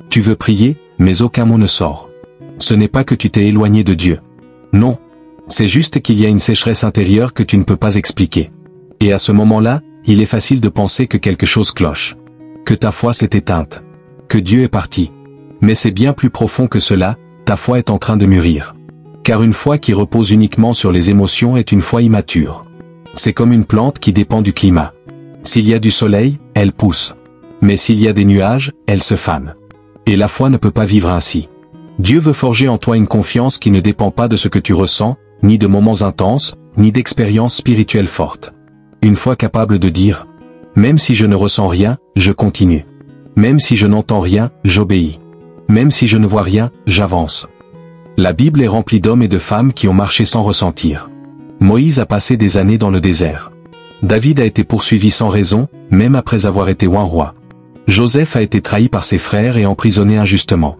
Tu veux prier, mais aucun mot ne sort. Ce n'est pas que tu t'es éloigné de Dieu. Non. C'est juste qu'il y a une sécheresse intérieure que tu ne peux pas expliquer. Et à ce moment-là, il est facile de penser que quelque chose cloche. Que ta foi s'est éteinte. Que Dieu est parti. Mais c'est bien plus profond que cela, ta foi est en train de mûrir. Car une foi qui repose uniquement sur les émotions est une foi immature. C'est comme une plante qui dépend du climat. S'il y a du soleil, elle pousse. Mais s'il y a des nuages, elle se fane. Et la foi ne peut pas vivre ainsi. Dieu veut forger en toi une confiance qui ne dépend pas de ce que tu ressens, ni de moments intenses, ni d'expériences spirituelles fortes. Une foi capable de dire « Même si je ne ressens rien, je continue. Même si je n'entends rien, j'obéis. Même si je ne vois rien, j'avance. » La Bible est remplie d'hommes et de femmes qui ont marché sans ressentir. Moïse a passé des années dans le désert. David a été poursuivi sans raison, même après avoir été oint roi. Joseph a été trahi par ses frères et emprisonné injustement.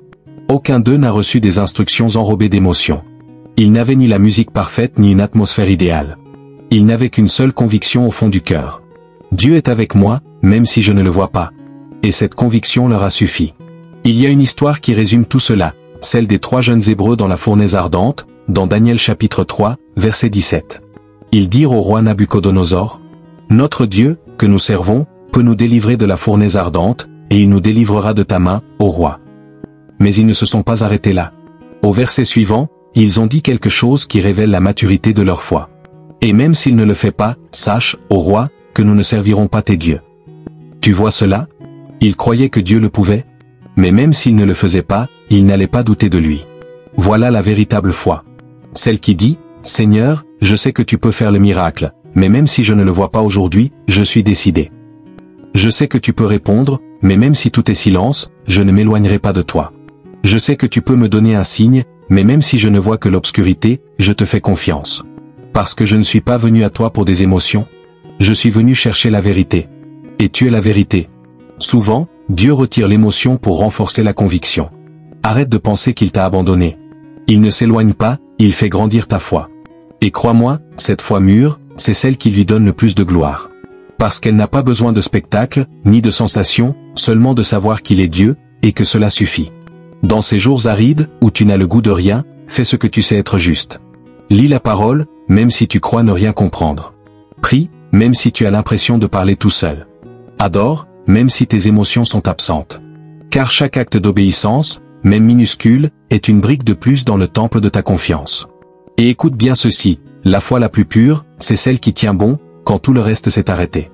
Aucun d'eux n'a reçu des instructions enrobées d'émotions. Ils n'avaient ni la musique parfaite ni une atmosphère idéale. Ils n'avaient qu'une seule conviction au fond du cœur. Dieu est avec moi, même si je ne le vois pas. Et cette conviction leur a suffi. Il y a une histoire qui résume tout cela, celle des 3 jeunes Hébreux dans la fournaise ardente, dans Daniel chapitre 3, verset 17. Ils dirent au roi Nabuchodonosor, « Notre Dieu, que nous servons, peut nous délivrer de la fournaise ardente, et il nous délivrera de ta main, ô roi. » Mais ils ne se sont pas arrêtés là. Au verset suivant, ils ont dit quelque chose qui révèle la maturité de leur foi. « Et même s'il ne le fait pas, sache, ô roi, que nous ne servirons pas tes dieux. » Tu vois cela? Ils croyaient que Dieu le pouvait. Mais même s'il ne le faisait pas, ils n'allaient pas douter de lui. Voilà la véritable foi. Celle qui dit, « Seigneur, je sais que tu peux faire le miracle, mais même si je ne le vois pas aujourd'hui, je suis décidé. Je sais que tu peux répondre, mais même si tout est silence, je ne m'éloignerai pas de toi. Je sais que tu peux me donner un signe, mais même si je ne vois que l'obscurité, je te fais confiance. Parce que je ne suis pas venu à toi pour des émotions. Je suis venu chercher la vérité. Et tu es la vérité. Souvent, Dieu retire l'émotion pour renforcer la conviction. Arrête de penser qu'il t'a abandonné. Il ne s'éloigne pas, il fait grandir ta foi. Et crois-moi, cette foi mûre, c'est celle qui lui donne le plus de gloire. Parce qu'elle n'a pas besoin de spectacle, ni de sensation, seulement de savoir qu'il est Dieu, et que cela suffit. Dans ces jours arides, où tu n'as le goût de rien, fais ce que tu sais être juste. Lis la parole, même si tu crois ne rien comprendre. Prie, même si tu as l'impression de parler tout seul. Adore, même si tes émotions sont absentes. Car chaque acte d'obéissance, même minuscule, est une brique de plus dans le temple de ta confiance. Et écoute bien ceci, la foi la plus pure, c'est celle qui tient bon, quand tout le reste s'est arrêté.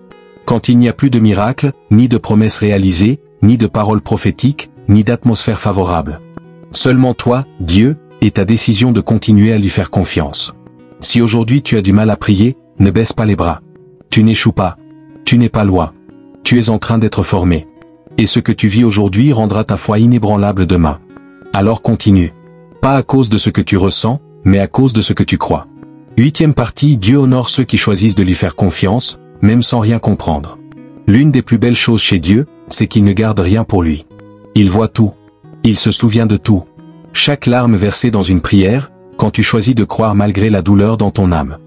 Quand il n'y a plus de miracles, ni de promesses réalisées, ni de paroles prophétiques, ni d'atmosphère favorable. Seulement toi, Dieu, et ta décision de continuer à lui faire confiance. Si aujourd'hui tu as du mal à prier, ne baisse pas les bras. Tu n'échoues pas. Tu n'es pas loin. Tu es en train d'être formé. Et ce que tu vis aujourd'hui rendra ta foi inébranlable demain. Alors continue. Pas à cause de ce que tu ressens, mais à cause de ce que tu crois. 8e partie. Dieu honore ceux qui choisissent de lui faire confiance, même sans rien comprendre. L'une des plus belles choses chez Dieu, c'est qu'il ne garde rien pour lui. Il voit tout. Il se souvient de tout. Chaque larme versée dans une prière, quand tu choisis de croire malgré la douleur dans ton âme.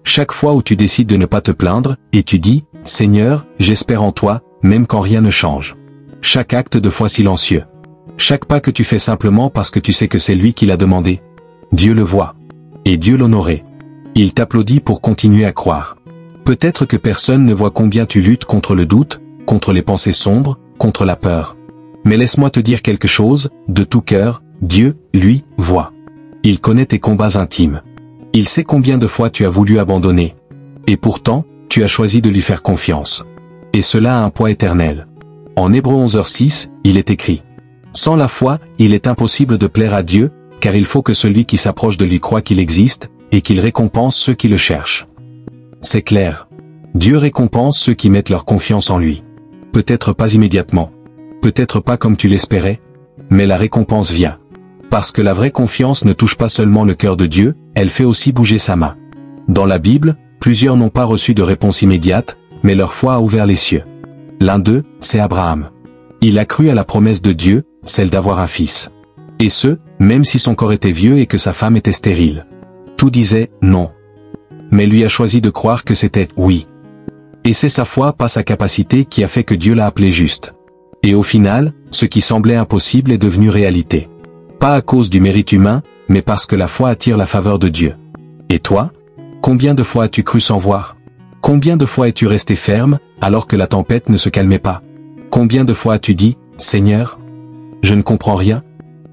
Chaque fois où tu décides de ne pas te plaindre, et tu dis, « Seigneur, j'espère en toi, même quand rien ne change. » Chaque acte de foi silencieux. Chaque pas que tu fais simplement parce que tu sais que c'est lui qui l'a demandé. Dieu le voit. Et Dieu l'honorait. Il t'applaudit pour continuer à croire. Peut-être que personne ne voit combien tu luttes contre le doute, contre les pensées sombres, contre la peur. Mais laisse-moi te dire quelque chose, de tout cœur, Dieu, lui, voit. Il connaît tes combats intimes. Il sait combien de fois tu as voulu abandonner. Et pourtant, tu as choisi de lui faire confiance. Et cela a un poids éternel. En Hébreux 11h6, il est écrit. Sans la foi, il est impossible de plaire à Dieu, car il faut que celui qui s'approche de lui croie qu'il existe, et qu'il récompense ceux qui le cherchent. C'est clair. Dieu récompense ceux qui mettent leur confiance en lui. Peut-être pas immédiatement. Peut-être pas comme tu l'espérais, mais la récompense vient. Parce que la vraie confiance ne touche pas seulement le cœur de Dieu, elle fait aussi bouger sa main. Dans la Bible, plusieurs n'ont pas reçu de réponse immédiate, mais leur foi a ouvert les cieux. L'un d'eux, c'est Abraham. Il a cru à la promesse de Dieu, celle d'avoir un fils. Et ce, même si son corps était vieux et que sa femme était stérile. Tout disait non. Mais lui a choisi de croire que c'était oui. Et c'est sa foi, pas sa capacité, qui a fait que Dieu l'a appelé juste. Et au final, ce qui semblait impossible est devenu réalité. Pas à cause du mérite humain, mais parce que la foi attire la faveur de Dieu. Et toi? Combien de fois as-tu cru sans voir? Combien de fois es-tu resté ferme, alors que la tempête ne se calmait pas? Combien de fois as-tu dit, Seigneur? Je ne comprends rien,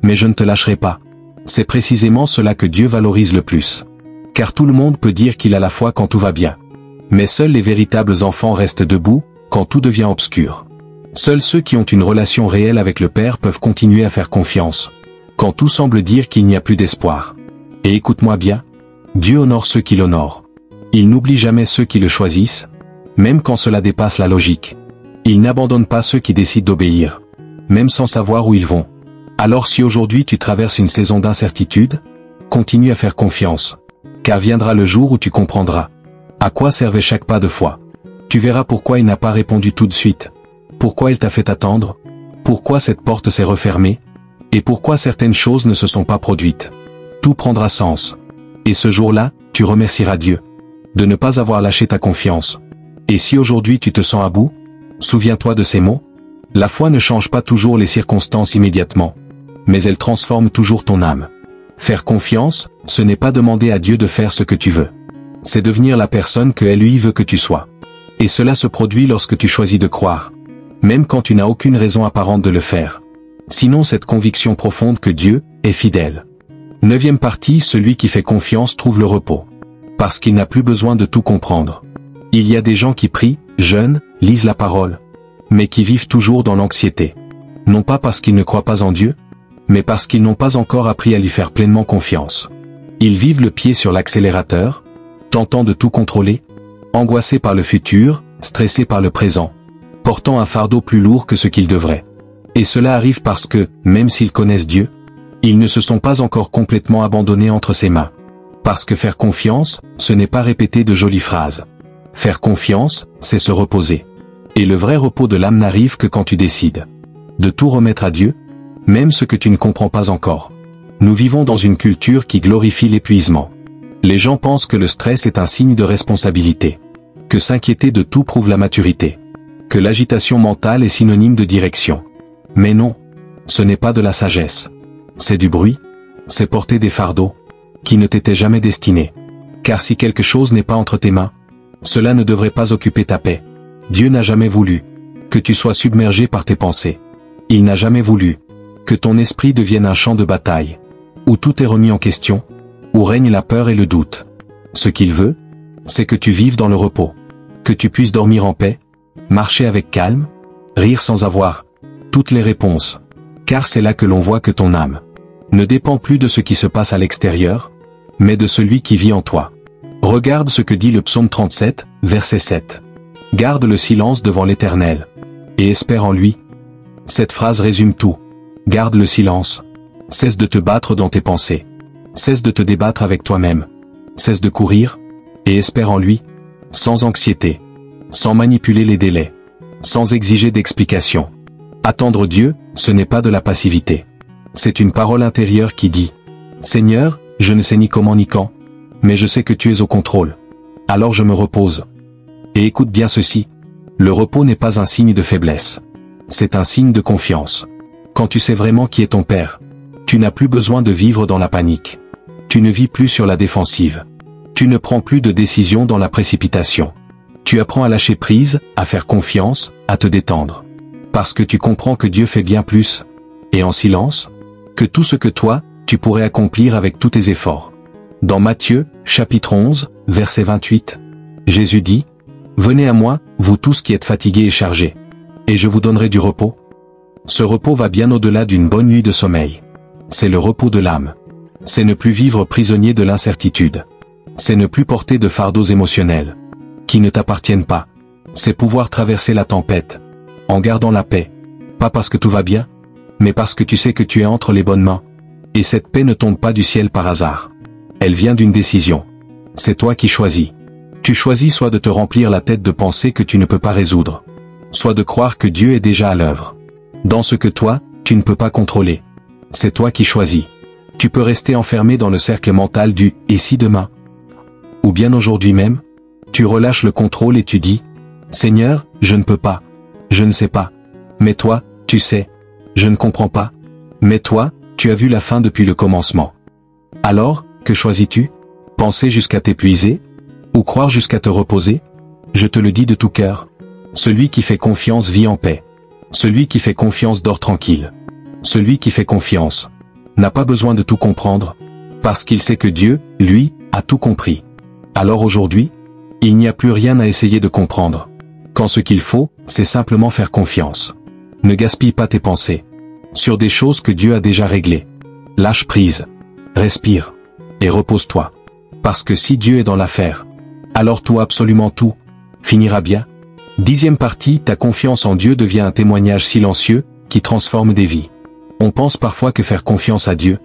mais je ne te lâcherai pas. C'est précisément cela que Dieu valorise le plus. Car tout le monde peut dire qu'il a la foi quand tout va bien. Mais seuls les véritables enfants restent debout, quand tout devient obscur. Seuls ceux qui ont une relation réelle avec le Père peuvent continuer à faire confiance. Quand tout semble dire qu'il n'y a plus d'espoir. Et écoute-moi bien. Dieu honore ceux qui l'honorent. Il n'oublie jamais ceux qui le choisissent, même quand cela dépasse la logique. Il n'abandonne pas ceux qui décident d'obéir, même sans savoir où ils vont. Alors si aujourd'hui tu traverses une saison d'incertitude, continue à faire confiance. Car viendra le jour où tu comprendras. À quoi servait chaque pas de foi? Tu verras pourquoi il n'a pas répondu tout de suite. Pourquoi il t'a fait attendre? Pourquoi cette porte s'est refermée? Et pourquoi certaines choses ne se sont pas produites? Tout prendra sens. Et ce jour-là, tu remercieras Dieu de ne pas avoir lâché ta confiance. Et si aujourd'hui tu te sens à bout, souviens-toi de ces mots. La foi ne change pas toujours les circonstances immédiatement, mais elle transforme toujours ton âme. Faire confiance, ce n'est pas demander à Dieu de faire ce que tu veux. C'est devenir la personne que lui veut que tu sois. Et cela se produit lorsque tu choisis de croire, même quand tu n'as aucune raison apparente de le faire. Sinon cette conviction profonde que Dieu est fidèle. 9e partie. Celui qui fait confiance trouve le repos. Parce qu'il n'a plus besoin de tout comprendre. Il y a des gens qui prient, jeûnent, lisent la parole, mais qui vivent toujours dans l'anxiété. Non pas parce qu'ils ne croient pas en Dieu, mais parce qu'ils n'ont pas encore appris à lui faire pleinement confiance. Ils vivent le pied sur l'accélérateur, tentant de tout contrôler, angoissés par le futur, stressés par le présent. portant un fardeau plus lourd que ce qu'ils devraient. Et cela arrive parce que, même s'ils connaissent Dieu, ils ne se sont pas encore complètement abandonnés entre ses mains. Parce que faire confiance, ce n'est pas répéter de jolies phrases. Faire confiance, c'est se reposer. Et le vrai repos de l'âme n'arrive que quand tu décides de tout remettre à Dieu, même ce que tu ne comprends pas encore. Nous vivons dans une culture qui glorifie l'épuisement. Les gens pensent que le stress est un signe de responsabilité. Que s'inquiéter de tout prouve la maturité. Que l'agitation mentale est synonyme de direction. Mais non, ce n'est pas de la sagesse. C'est du bruit, c'est porter des fardeaux qui ne t'étaient jamais destinés. Car si quelque chose n'est pas entre tes mains, cela ne devrait pas occuper ta paix. Dieu n'a jamais voulu que tu sois submergé par tes pensées. Il n'a jamais voulu que ton esprit devienne un champ de bataille, où tout est remis en question, où règne la peur et le doute. Ce qu'il veut, c'est que tu vives dans le repos, que tu puisses dormir en paix, marcher avec calme, rire sans avoir toutes les réponses, car c'est là que l'on voit que ton âme ne dépend plus de ce qui se passe à l'extérieur, mais de celui qui vit en toi. Regarde ce que dit le psaume 37, verset 7. Garde le silence devant l'Éternel, et espère en lui. Cette phrase résume tout. Garde le silence. Cesse de te battre dans tes pensées. Cesse de te débattre avec toi-même. Cesse de courir, et espère en lui, sans anxiété, sans manipuler les délais, sans exiger d'explications. Attendre Dieu, ce n'est pas de la passivité. C'est une parole intérieure qui dit « Seigneur, je ne sais ni comment ni quand, mais je sais que tu es au contrôle. Alors je me repose. » Et écoute bien ceci, le repos n'est pas un signe de faiblesse. C'est un signe de confiance. Quand tu sais vraiment qui est ton Père, tu n'as plus besoin de vivre dans la panique. Tu ne vis plus sur la défensive. Tu ne prends plus de décisions dans la précipitation. Tu apprends à lâcher prise, à faire confiance, à te détendre. Parce que tu comprends que Dieu fait bien plus, et en silence, que tout ce que toi, tu pourrais accomplir avec tous tes efforts. Dans Matthieu, chapitre 11, verset 28, Jésus dit « Venez à moi, vous tous qui êtes fatigués et chargés, et je vous donnerai du repos. » Ce repos va bien au-delà d'une bonne nuit de sommeil. C'est le repos de l'âme. C'est ne plus vivre prisonnier de l'incertitude. C'est ne plus porter de fardeaux émotionnels qui ne t'appartiennent pas. C'est pouvoir traverser la tempête en gardant la paix. Pas parce que tout va bien, mais parce que tu sais que tu es entre les bonnes mains. Et cette paix ne tombe pas du ciel par hasard. Elle vient d'une décision. C'est toi qui choisis. Tu choisis soit de te remplir la tête de pensées que tu ne peux pas résoudre, soit de croire que Dieu est déjà à l'œuvre dans ce que toi, tu ne peux pas contrôler. C'est toi qui choisis. Tu peux rester enfermé dans le cercle mental du « et si demain ?» Ou bien aujourd'hui même, tu relâches le contrôle et tu dis « Seigneur, je ne peux pas. Je ne sais pas. Mais toi, tu sais. Je ne comprends pas. Mais toi, tu as vu la fin depuis le commencement. » Alors, que choisis-tu? Penser jusqu'à t'épuiser? Ou croire jusqu'à te reposer? Je te le dis de tout cœur. Celui qui fait confiance vit en paix. Celui qui fait confiance dort tranquille. Celui qui fait confiance n'a pas besoin de tout comprendre, parce qu'il sait que Dieu, lui, a tout compris. Alors aujourd'hui, il n'y a plus rien à essayer de comprendre. Quand ce qu'il faut, c'est simplement faire confiance. Ne gaspille pas tes pensées sur des choses que Dieu a déjà réglées. Lâche prise, respire, et repose-toi. Parce que si Dieu est dans l'affaire, alors tout, absolument tout, finira bien. 10e partie, ta confiance en Dieu devient un témoignage silencieux, qui transforme des vies. On pense parfois que faire confiance à Dieu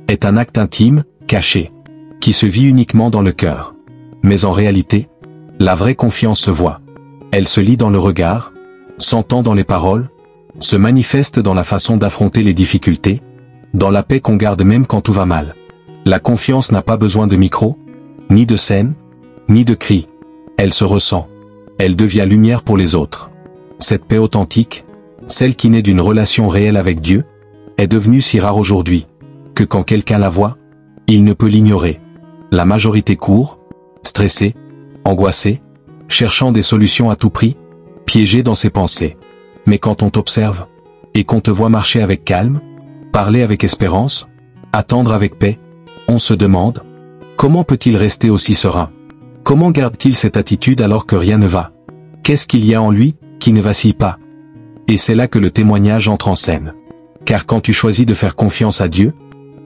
est un acte intime, caché, qui se vit uniquement dans le cœur. Mais en réalité, la vraie confiance se voit. Elle se lit dans le regard, s'entend dans les paroles, se manifeste dans la façon d'affronter les difficultés, dans la paix qu'on garde même quand tout va mal. La confiance n'a pas besoin de micro, ni de scène, ni de cris. Elle se ressent. Elle devient lumière pour les autres. Cette paix authentique, celle qui naît d'une relation réelle avec Dieu, est devenue si rare aujourd'hui, que quand quelqu'un la voit, il ne peut l'ignorer. La majorité court, stressée, angoissée, cherchant des solutions à tout prix, piégée dans ses pensées. Mais quand on t'observe, et qu'on te voit marcher avec calme, parler avec espérance, attendre avec paix, on se demande, comment peut-il rester aussi serein? Comment garde-t-il cette attitude alors que rien ne va? Qu'est-ce qu'il y a en lui, qui ne vacille pas? Et c'est là que le témoignage entre en scène. Car quand tu choisis de faire confiance à Dieu,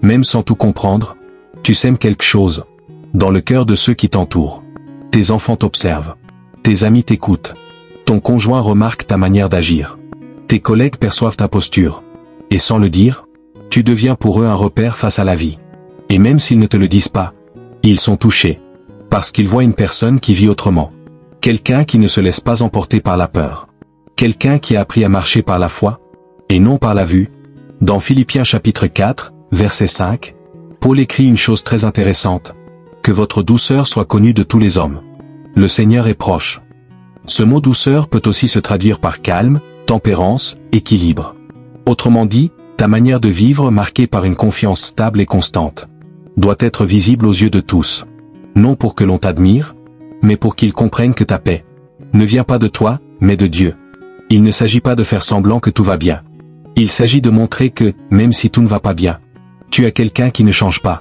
même sans tout comprendre, tu sèmes quelque chose dans le cœur de ceux qui t'entourent. Tes enfants t'observent. Tes amis t'écoutent. Ton conjoint remarque ta manière d'agir. Tes collègues perçoivent ta posture. Et sans le dire, tu deviens pour eux un repère face à la vie. Et même s'ils ne te le disent pas, ils sont touchés. Parce qu'ils voient une personne qui vit autrement. Quelqu'un qui ne se laisse pas emporter par la peur. Quelqu'un qui a appris à marcher par la foi, et non par la vue. Dans Philippiens chapitre 4, verset 5, Paul écrit une chose très intéressante. Que votre douceur soit connue de tous les hommes. Le Seigneur est proche. Ce mot douceur peut aussi se traduire par calme, tempérance, équilibre. Autrement dit, ta manière de vivre marquée par une confiance stable et constante, doit être visible aux yeux de tous. Non pour que l'on t'admire, mais pour qu'ils comprennent que ta paix ne vient pas de toi, mais de Dieu. Il ne s'agit pas de faire semblant que tout va bien. Il s'agit de montrer que, même si tout ne va pas bien, tu as quelqu'un qui ne change pas.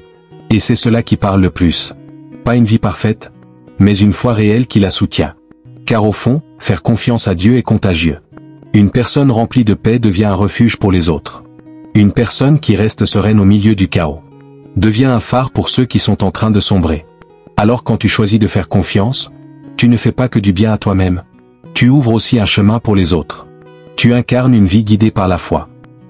Et c'est cela qui parle le plus. Pas une vie parfaite, mais une foi réelle qui la soutient. Car au fond, faire confiance à Dieu est contagieux. Une personne remplie de paix devient un refuge pour les autres. Une personne qui reste sereine au milieu du chaos devient un phare pour ceux qui sont en train de sombrer. Alors quand tu choisis de faire confiance, tu ne fais pas que du bien à toi-même. Tu ouvres aussi un chemin pour les autres. Tu incarnes une vie guidée par la foi.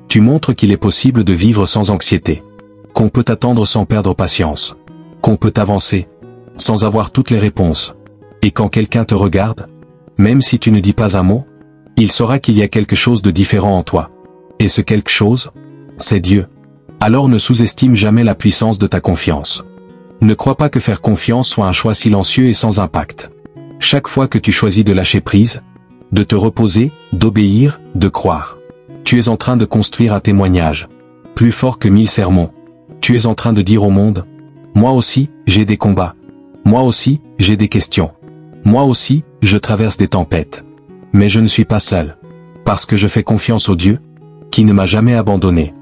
Tu montres qu'il est possible de vivre sans anxiété. Qu'on peut attendre sans perdre patience. Qu'on peut avancer sans avoir toutes les réponses. Et quand quelqu'un te regarde, même si tu ne dis pas un mot, il saura qu'il y a quelque chose de différent en toi. Et ce quelque chose, c'est Dieu. Alors ne sous-estime jamais la puissance de ta confiance. Ne crois pas que faire confiance soit un choix silencieux et sans impact. Chaque fois que tu choisis de lâcher prise, de te reposer, d'obéir, de croire, tu es en train de construire un témoignage, plus fort que 1000 sermons. Tu es en train de dire au monde, moi aussi, j'ai des combats. Moi aussi, j'ai des questions. Moi aussi, je traverse des tempêtes. Mais je ne suis pas seul. Parce que je fais confiance au Dieu, qui ne m'a jamais abandonné.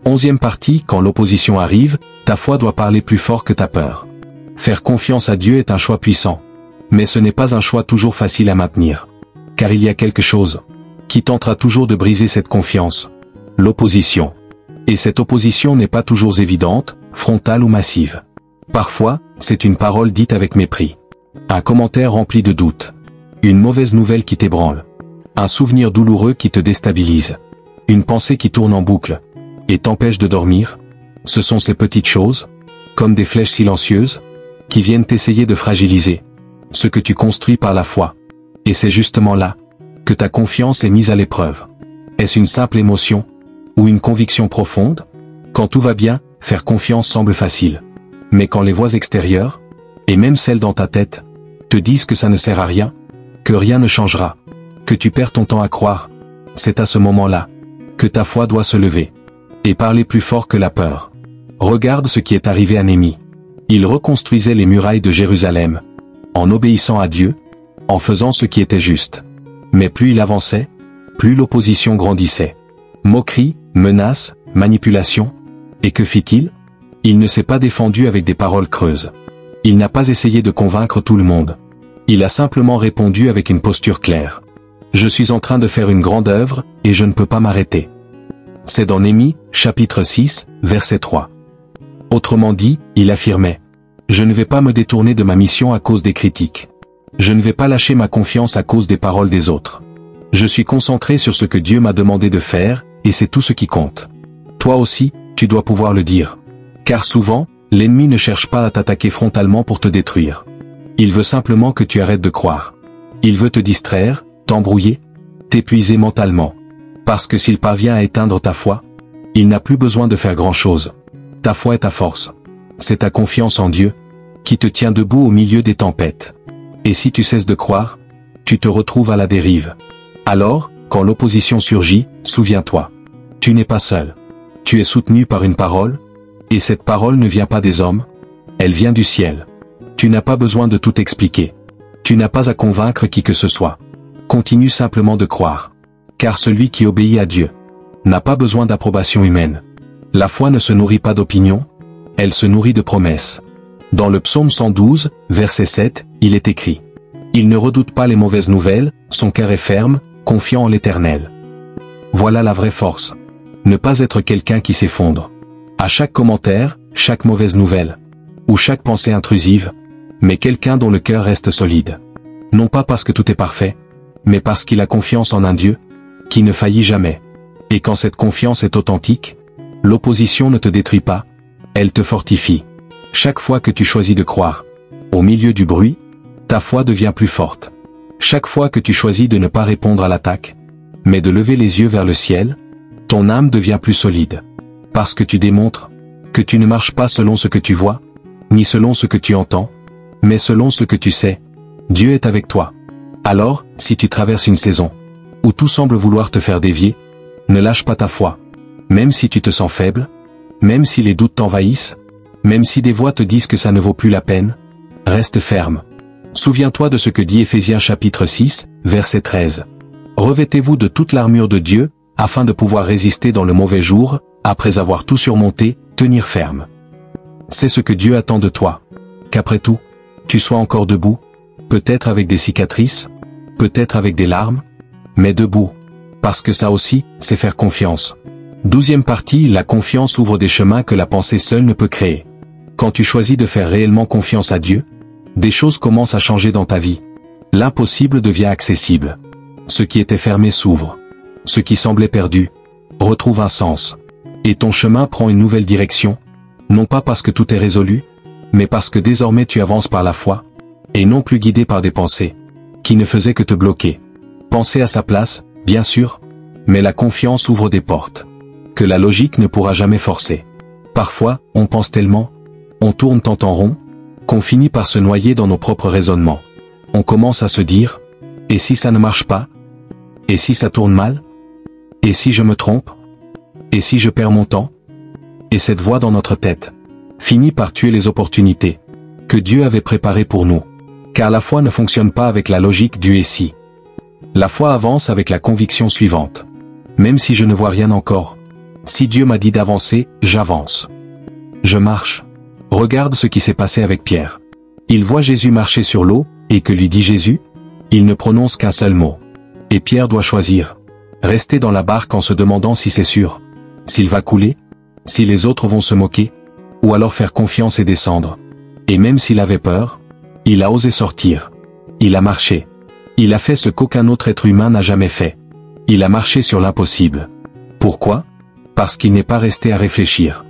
11e partie, quand l'opposition arrive, ta foi doit parler plus fort que ta peur. Faire confiance à Dieu est un choix puissant. Mais ce n'est pas un choix toujours facile à maintenir. Car il y a quelque chose qui tentera toujours de briser cette confiance. L'opposition. Et cette opposition n'est pas toujours évidente, frontale ou massive. Parfois, c'est une parole dite avec mépris. Un commentaire rempli de doutes. Une mauvaise nouvelle qui t'ébranle. Un souvenir douloureux qui te déstabilise. Une pensée qui tourne en boucle et t'empêche de dormir. Ce sont ces petites choses, comme des flèches silencieuses, qui viennent t'essayer de fragiliser ce que tu construis par la foi. Et c'est justement là que ta confiance est mise à l'épreuve. Est-ce une simple émotion ou une conviction profonde? Quand tout va bien, faire confiance semble facile. Mais quand les voix extérieures, et même celles dans ta tête, te disent que ça ne sert à rien, que rien ne changera, que tu perds ton temps à croire, c'est à ce moment-là que ta foi doit se lever et parler plus fort que la peur. Regarde ce qui est arrivé à Néhémie. Il reconstruisait les murailles de Jérusalem, en obéissant à Dieu, en faisant ce qui était juste. Mais plus il avançait, plus l'opposition grandissait. Moquerie, menaces, manipulation. Et que fit-il? Il ne s'est pas défendu avec des paroles creuses. Il n'a pas essayé de convaincre tout le monde. Il a simplement répondu avec une posture claire. Je suis en train de faire une grande œuvre, et je ne peux pas m'arrêter. C'est dans Néhémie, chapitre 6, verset 3. Autrement dit, il affirmait: je ne vais pas me détourner de ma mission à cause des critiques. Je ne vais pas lâcher ma confiance à cause des paroles des autres. Je suis concentré sur ce que Dieu m'a demandé de faire, et c'est tout ce qui compte. Toi aussi, tu dois pouvoir le dire. Car souvent, l'ennemi ne cherche pas à t'attaquer frontalement pour te détruire. Il veut simplement que tu arrêtes de croire. Il veut te distraire, t'embrouiller, t'épuiser mentalement. Parce que s'il parvient à éteindre ta foi, il n'a plus besoin de faire grand-chose. Ta foi est ta force. C'est ta confiance en Dieu qui te tient debout au milieu des tempêtes. Et si tu cesses de croire, tu te retrouves à la dérive. Alors, quand l'opposition surgit, souviens-toi. Tu n'es pas seul. Tu es soutenu par une parole, et cette parole ne vient pas des hommes, elle vient du ciel. Tu n'as pas besoin de tout expliquer. Tu n'as pas à convaincre qui que ce soit. Continue simplement de croire. Car celui qui obéit à Dieu n'a pas besoin d'approbation humaine. La foi ne se nourrit pas d'opinion, elle se nourrit de promesses. Dans le psaume 112, verset 7, il est écrit: il ne redoute pas les mauvaises nouvelles, son cœur est ferme, confiant en l'Éternel. Voilà la vraie force. Ne pas être quelqu'un qui s'effondre à chaque commentaire, chaque mauvaise nouvelle, ou chaque pensée intrusive, mais quelqu'un dont le cœur reste solide. Non pas parce que tout est parfait, mais parce qu'il a confiance en un Dieu qui ne faillit jamais. Et quand cette confiance est authentique, l'opposition ne te détruit pas, elle te fortifie. Chaque fois que tu choisis de croire, au milieu du bruit, ta foi devient plus forte. Chaque fois que tu choisis de ne pas répondre à l'attaque, mais de lever les yeux vers le ciel, ton âme devient plus solide. Parce que tu démontres que tu ne marches pas selon ce que tu vois, ni selon ce que tu entends, mais selon ce que tu sais. Dieu est avec toi. Alors, si tu traverses une saison où tout semble vouloir te faire dévier, ne lâche pas ta foi. Même si tu te sens faible, même si les doutes t'envahissent, même si des voix te disent que ça ne vaut plus la peine, reste ferme. Souviens-toi de ce que dit Éphésiens chapitre 6, verset 13. Revêtez-vous de toute l'armure de Dieu, afin de pouvoir résister dans le mauvais jour, après avoir tout surmonté, tenir ferme. C'est ce que Dieu attend de toi. Qu'après tout, tu sois encore debout, peut-être avec des cicatrices, peut-être avec des larmes, mais debout. Parce que ça aussi, c'est faire confiance. 12e partie, la confiance ouvre des chemins que la pensée seule ne peut créer. Quand tu choisis de faire réellement confiance à Dieu, des choses commencent à changer dans ta vie. L'impossible devient accessible. Ce qui était fermé s'ouvre. Ce qui semblait perdu retrouve un sens. Et ton chemin prend une nouvelle direction, non pas parce que tout est résolu, mais parce que désormais tu avances par la foi, et non plus guidé par des pensées qui ne faisaient que te bloquer. Penser à sa place, bien sûr, mais la confiance ouvre des portes que la logique ne pourra jamais forcer. Parfois, on pense tellement, on tourne tant en rond, qu'on finit par se noyer dans nos propres raisonnements. On commence à se dire, et si ça ne marche pas? Et si ça tourne mal? Et si je me trompe? Et si je perds mon temps? Et cette voix dans notre tête finit par tuer les opportunités que Dieu avait préparées pour nous. Car la foi ne fonctionne pas avec la logique du « et si ». La foi avance avec la conviction suivante. Même si je ne vois rien encore, si Dieu m'a dit d'avancer, j'avance. Je marche. Regarde ce qui s'est passé avec Pierre. Il voit Jésus marcher sur l'eau, et que lui dit Jésus? Il ne prononce qu'un seul mot. Et Pierre doit choisir. Rester dans la barque en se demandant si c'est sûr, s'il va couler, si les autres vont se moquer, ou alors faire confiance et descendre. Et même s'il avait peur, il a osé sortir. Il a marché. Il a fait ce qu'aucun autre être humain n'a jamais fait. Il a marché sur l'impossible. Pourquoi? Parce qu'il n'est pas resté à réfléchir.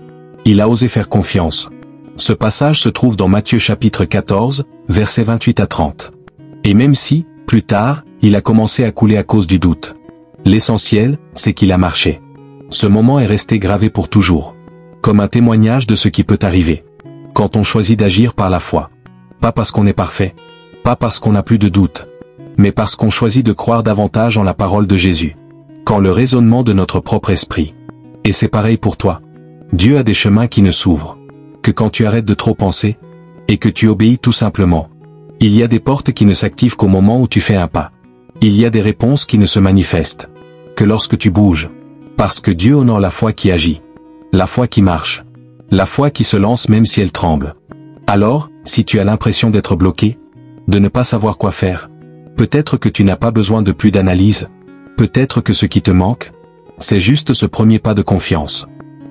Il a osé faire confiance. Ce passage se trouve dans Matthieu chapitre 14, versets 28 à 30. Et même si, plus tard, il a commencé à couler à cause du doute, l'essentiel, c'est qu'il a marché. Ce moment est resté gravé pour toujours. Comme un témoignage de ce qui peut arriver. Quand on choisit d'agir par la foi. Pas parce qu'on est parfait. Pas parce qu'on n'a plus de doute. Mais parce qu'on choisit de croire davantage en la parole de Jésus. Quand le raisonnement de notre propre esprit. Et c'est pareil pour toi. Dieu a des chemins qui ne s'ouvrent que quand tu arrêtes de trop penser, et que tu obéis tout simplement. Il y a des portes qui ne s'activent qu'au moment où tu fais un pas. Il y a des réponses qui ne se manifestent que lorsque tu bouges. Parce que Dieu honore la foi qui agit. La foi qui marche. La foi qui se lance même si elle tremble. Alors, si tu as l'impression d'être bloqué, de ne pas savoir quoi faire, peut-être que tu n'as pas besoin de plus d'analyse, peut-être que ce qui te manque, c'est juste ce premier pas de confiance.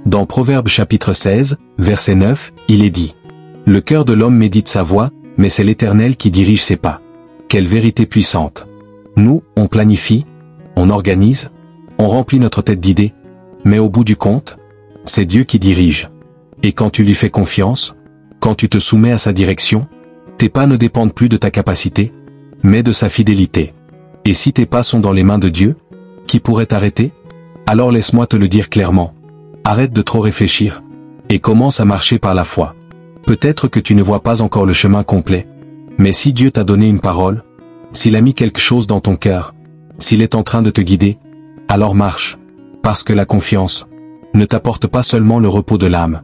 Dans Proverbes chapitre 16, verset 9, il est dit: le cœur de l'homme médite sa voie, mais c'est l'Éternel qui dirige ses pas. Quelle vérité puissante! Nous, on planifie, on organise, on remplit notre tête d'idées, mais au bout du compte, c'est Dieu qui dirige. Et quand tu lui fais confiance, quand tu te soumets à sa direction, tes pas ne dépendent plus de ta capacité, mais de sa fidélité. Et si tes pas sont dans les mains de Dieu, qui pourrait t'arrêter? Alors laisse-moi te le dire clairement. Arrête de trop réfléchir, et commence à marcher par la foi. Peut-être que tu ne vois pas encore le chemin complet, mais si Dieu t'a donné une parole, s'il a mis quelque chose dans ton cœur, s'il est en train de te guider, alors marche. Parce que la confiance ne t'apporte pas seulement le repos de l'âme,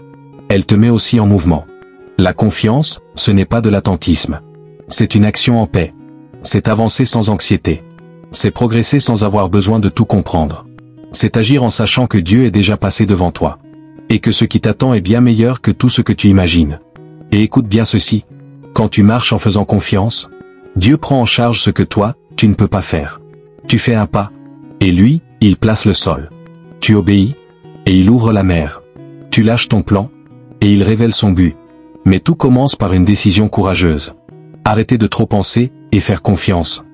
elle te met aussi en mouvement. La confiance, ce n'est pas de l'attentisme. C'est une action en paix. C'est avancer sans anxiété. C'est progresser sans avoir besoin de tout comprendre. C'est agir en sachant que Dieu est déjà passé devant toi. Et que ce qui t'attend est bien meilleur que tout ce que tu imagines. Et écoute bien ceci. Quand tu marches en faisant confiance, Dieu prend en charge ce que toi, tu ne peux pas faire. Tu fais un pas, et lui, il place le sol. Tu obéis, et il ouvre la mer. Tu lâches ton plan, et il révèle son but. Mais tout commence par une décision courageuse. Arrêter de trop penser, et faire confiance.